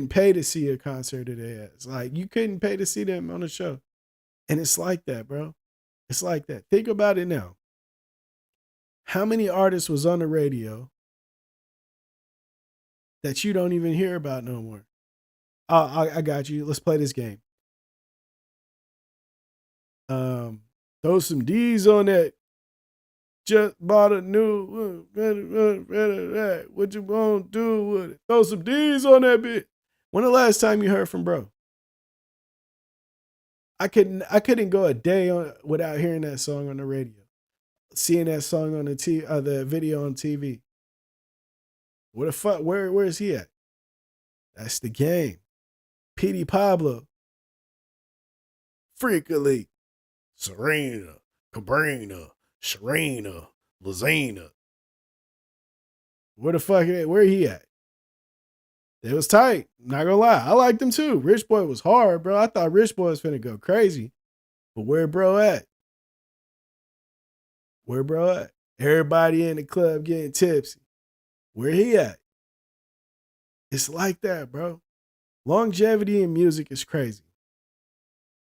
pay to see a concert of theirs. Like, you couldn't pay to see them on a show. And it's like that, bro. It's like that. Think about it now. How many artists was on the radio that you don't even hear about no more? I got you. Let's play this game. Throw some D's on that. Just bought a new, what you gonna do with it? Throw some D's on that bit. When the last time you heard from bro? I couldn't go a day without hearing that song on the radio, seeing that song on the video on TV. What the fuck? Where is he at? That's the game. Petey Pablo, Freakily, Serena, Cabrina, Sharina, Lazina. Where the fuck? Where he at? It was tight. Not gonna lie. I liked him too. Rich Boy was hard, bro. I thought Rich Boy was finna go crazy. But where bro at? Where bro at? Everybody in the club getting tipsy. Where he at? It's like that, bro. Longevity in music is crazy.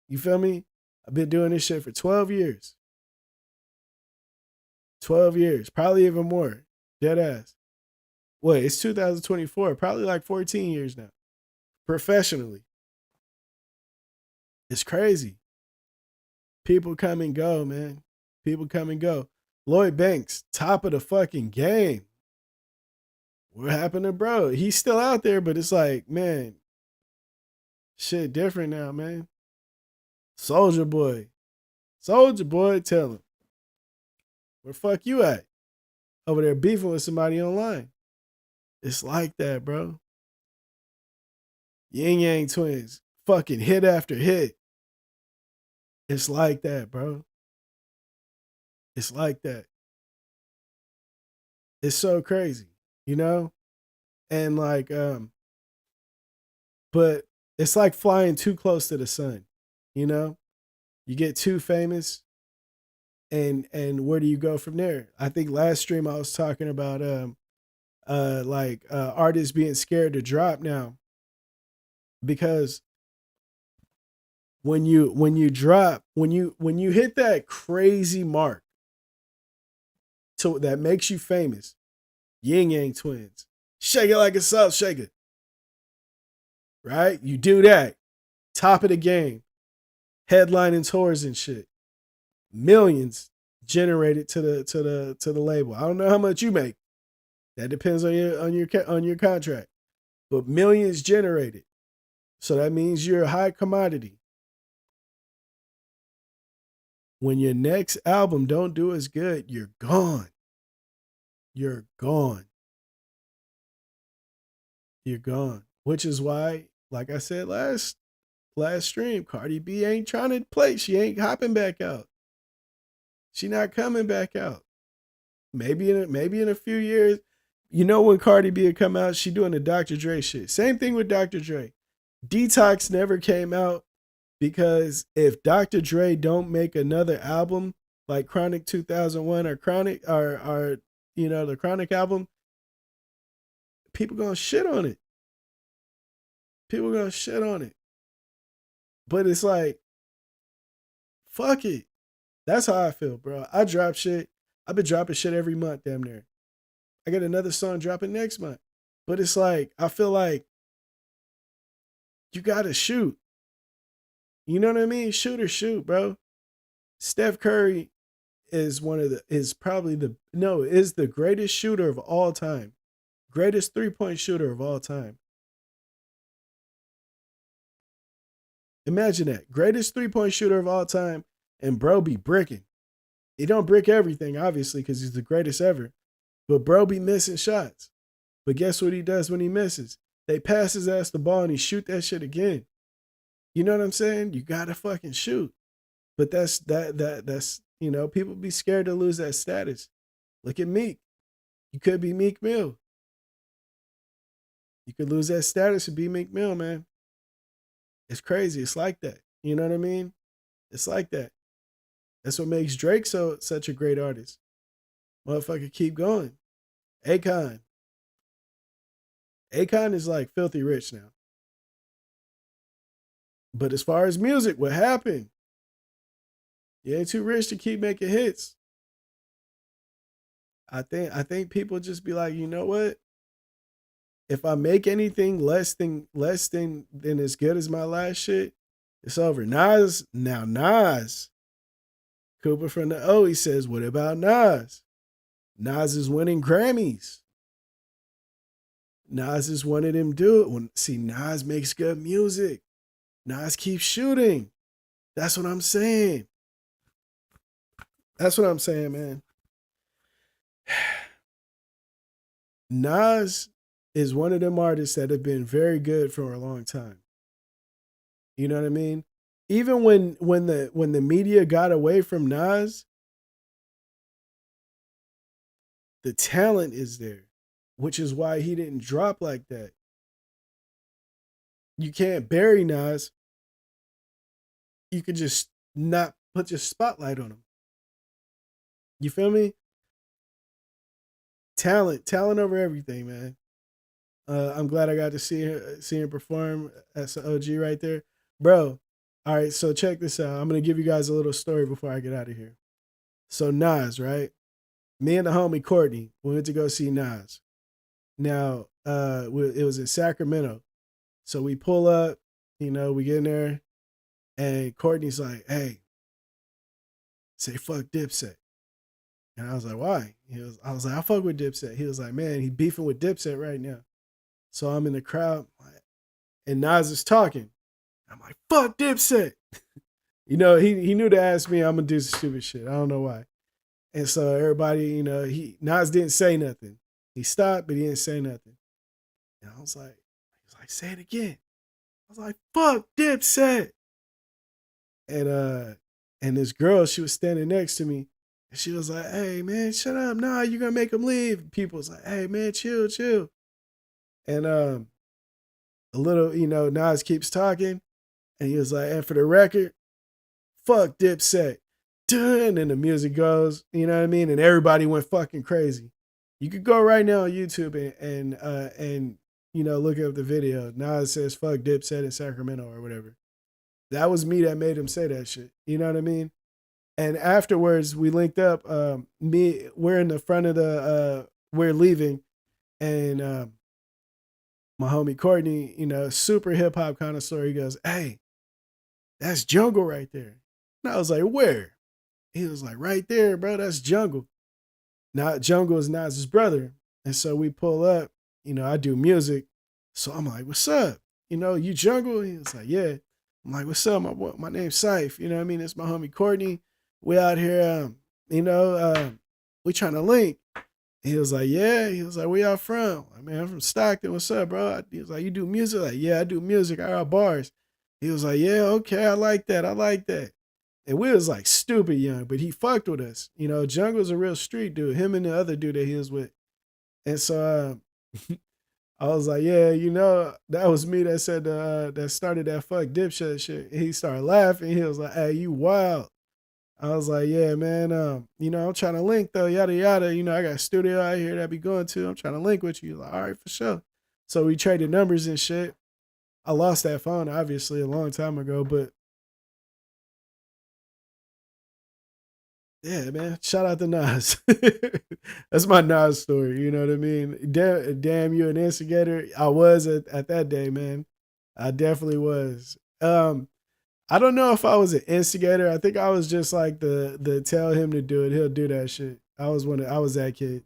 You feel me? I've been doing this shit for 12 years. 12 years. Probably even more. Dead ass. Wait, it's 2024. Probably like 14 years now. Professionally. It's crazy. People come and go, man. People come and go. Lloyd Banks, top of the fucking game. What happened to bro? He's still out there, but it's like, man, shit different now, man. Soldier Boy, tell him. Where the fuck you at? Over there beefing with somebody online. It's like that, bro. Yin Yang Twins, fucking hit after hit. It's like that, bro. It's like that. It's so crazy, you know? And like, but it's like flying too close to the sun, you know? You get too famous, and where do you go from there? I think last stream I was talking about artists being scared to drop now, because when you hit that crazy mark that makes you famous, Yin Yang Twins, shake it like a salt shaker, right? You do that, top of the game, headlining tours and shit, millions generated to the label. I don't know how much you make. That depends on your contract, but millions generated. So that means you're a high commodity. When your next album don't do as good, you're gone. You're gone. You're gone. Which is why, like I said last stream, Cardi B ain't trying to play. She ain't hopping back out. She not coming back out. Maybe in a few years. You know, when Cardi B would come out, she doing the Dr. Dre shit. Same thing with Dr. Dre. Detox never came out because if Dr. Dre don't make another album like Chronic 2001 or Chronic or the Chronic album, people gonna shit on it. People gonna shit on it. But it's like, fuck it. That's how I feel, bro. I drop shit. I've been dropping shit every month, damn near. I got another song dropping next month. But it's like, I feel like you gotta shoot. You know what I mean? Shoot or shoot, bro. Steph Curry is is the greatest shooter of all time. Greatest 3-point shooter of all time. Imagine that. Greatest 3-point shooter of all time, and bro be bricking. He don't brick everything, obviously, because he's the greatest ever. But bro be missing shots. But guess what he does when he misses? They pass his ass the ball and he shoot that shit again. You know what I'm saying? You gotta fucking shoot. But that's people be scared to lose that status. Look at Meek. You could be Meek Mill. You could lose that status and be Meek Mill, man. It's crazy. It's like that. You know what I mean? It's like that. That's what makes Drake such a great artist. Motherfucker, keep going. Akon. Akon is like filthy rich now. But as far as music, what happened? You ain't too rich to keep making hits. I think people just be like, you know what? If I make anything less than as good as my last shit, it's over. Nas, Cooper from the O, he says, what about Nas? Nas is winning Grammys. Nas is one of them dude. See, Nas makes good music. Nas keeps shooting. That's what I'm saying. That's what I'm saying, man. Nas is one of them artists that have been very good for a long time. You know what I mean? Even when the media got away from Nas, the talent is there, which is why he didn't drop like that. You can't bury Nas. You could just not put your spotlight on him. You feel me? Talent over everything, man. I'm glad I got to see him perform. That's an OG right there, bro. All right, so check this out. I'm gonna give you guys a little story before I get out of here. So Nas, right? Me and the homie Courtney, we went to go see Nas. Now, it was in Sacramento, so we pull up. You know, we get in there, and Courtney's like, "Hey, say fuck Dipset." And I was like, why? I was like, I fuck with Dipset. He was like, man, he beefing with Dipset right now. So I'm in the crowd, and Nas is talking. I'm like, fuck Dipset. You know, he knew to ask me, I'm gonna do some stupid shit. I don't know why. And so everybody, you know, Nas didn't say nothing. He stopped, but he didn't say nothing. And I was like, say it again. I was like, fuck Dipset. And this girl, she was standing next to me. And she was like, hey, man, shut up. Nah, you're going to make him leave. People was like, hey, man, chill. And a little, you know, Nas keeps talking. And he was like, and for the record, fuck Dipset. And then the music goes, you know what I mean? And everybody went fucking crazy. You could go right now on YouTube and you know, look up the video. Nas says, fuck Dipset in Sacramento or whatever. That was me that made him say that shit. You know what I mean? And afterwards, we linked up. We're in the front of we're leaving. And my homie Courtney, you know, super hip hop connoisseur, he goes, hey, that's Jungle right there. And I was like, where? He was like, right there, bro, that's Jungle. Now, Jungle is Nas's brother. And so we pull up, you know, I do music. So I'm like, what's up? You know, you Jungle? He was like, yeah. I'm like, what's up? My name's Syph. You know what I mean? It's my homie Courtney. We out here, you know, we trying to link. He was like, yeah. He was like, where y'all from? I mean, I'm from Stockton. What's up, bro? He was like, you do music? Like, yeah, I do music. I got bars. He was like, yeah, okay, I like that. And we was like stupid young, but he fucked with us. You know, Jungle's a real street dude. Him and the other dude that he was with. And so I was like, yeah, you know, that was me that said that started that fuck Dipset shit. He started laughing. He was like, hey, you wild. I was like, yeah, man, you know, I'm trying to link though, yada, yada. You know, I got a studio out here that I be going to. I'm trying to link with you. Like, all right, for sure. So we traded numbers and shit. I lost that phone, obviously, a long time ago, but yeah, man. Shout out to Nas. That's my Nas story. You know what I mean? Damn, you an instigator. I was at that day, man. I definitely was. I don't know if I was an instigator. I think I was just like the tell him to do it. He'll do that shit. I was that kid.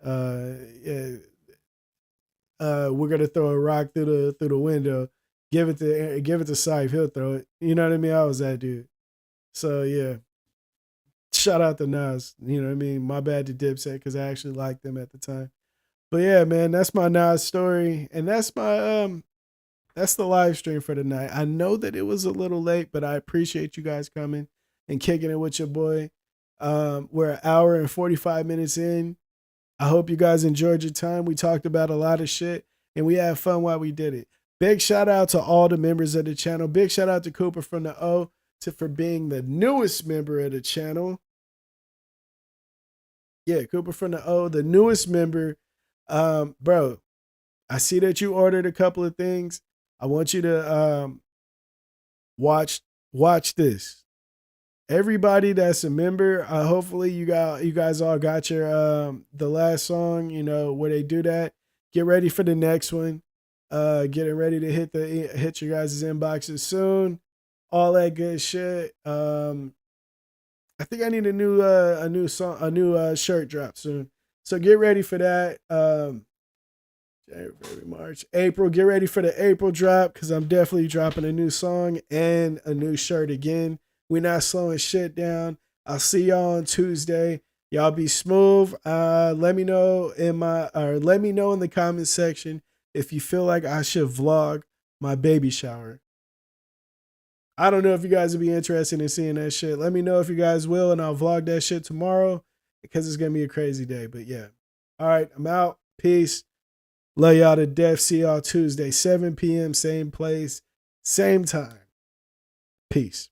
Yeah. We're gonna throw a rock through the window. Give it to Syfe. He'll throw it. You know what I mean? I was that dude. So yeah. Shout out to Nas. You know what I mean? My bad to Dipset because I actually liked them at the time. But yeah, man, that's my Nas story, and that's the live stream for tonight. I know that it was a little late, but I appreciate you guys coming and kicking it with your boy. We're an hour and 45 minutes in. I hope you guys enjoyed your time. We talked about a lot of shit, and we had fun while we did it. Big shout out to all the members of the channel. Big shout out to Cooper from the O for being the newest member of the channel. Yeah, Cooper from the O, the newest member. Bro, I see that you ordered a couple of things. I want you to watch this. Everybody that's a member, hopefully you guys all got your the last song, you know, where they do that. Get ready for the next one. Getting ready to hit your guys' inboxes soon. All that good shit. I think I need a new song, a new shirt drop soon. So get ready for that. January, March, April. Get ready for the April drop because I'm definitely dropping a new song and a new shirt again. We're not slowing shit down. I'll see y'all on Tuesday. Y'all be smooth. Let me know in the comment section if you feel like I should vlog my baby shower. I don't know if you guys would be interested in seeing that shit. Let me know if you guys will, and I'll vlog that shit tomorrow because it's going to be a crazy day. But yeah. All right, I'm out. Peace. Love y'all to death. See y'all Tuesday, 7 p.m., same place, same time. Peace.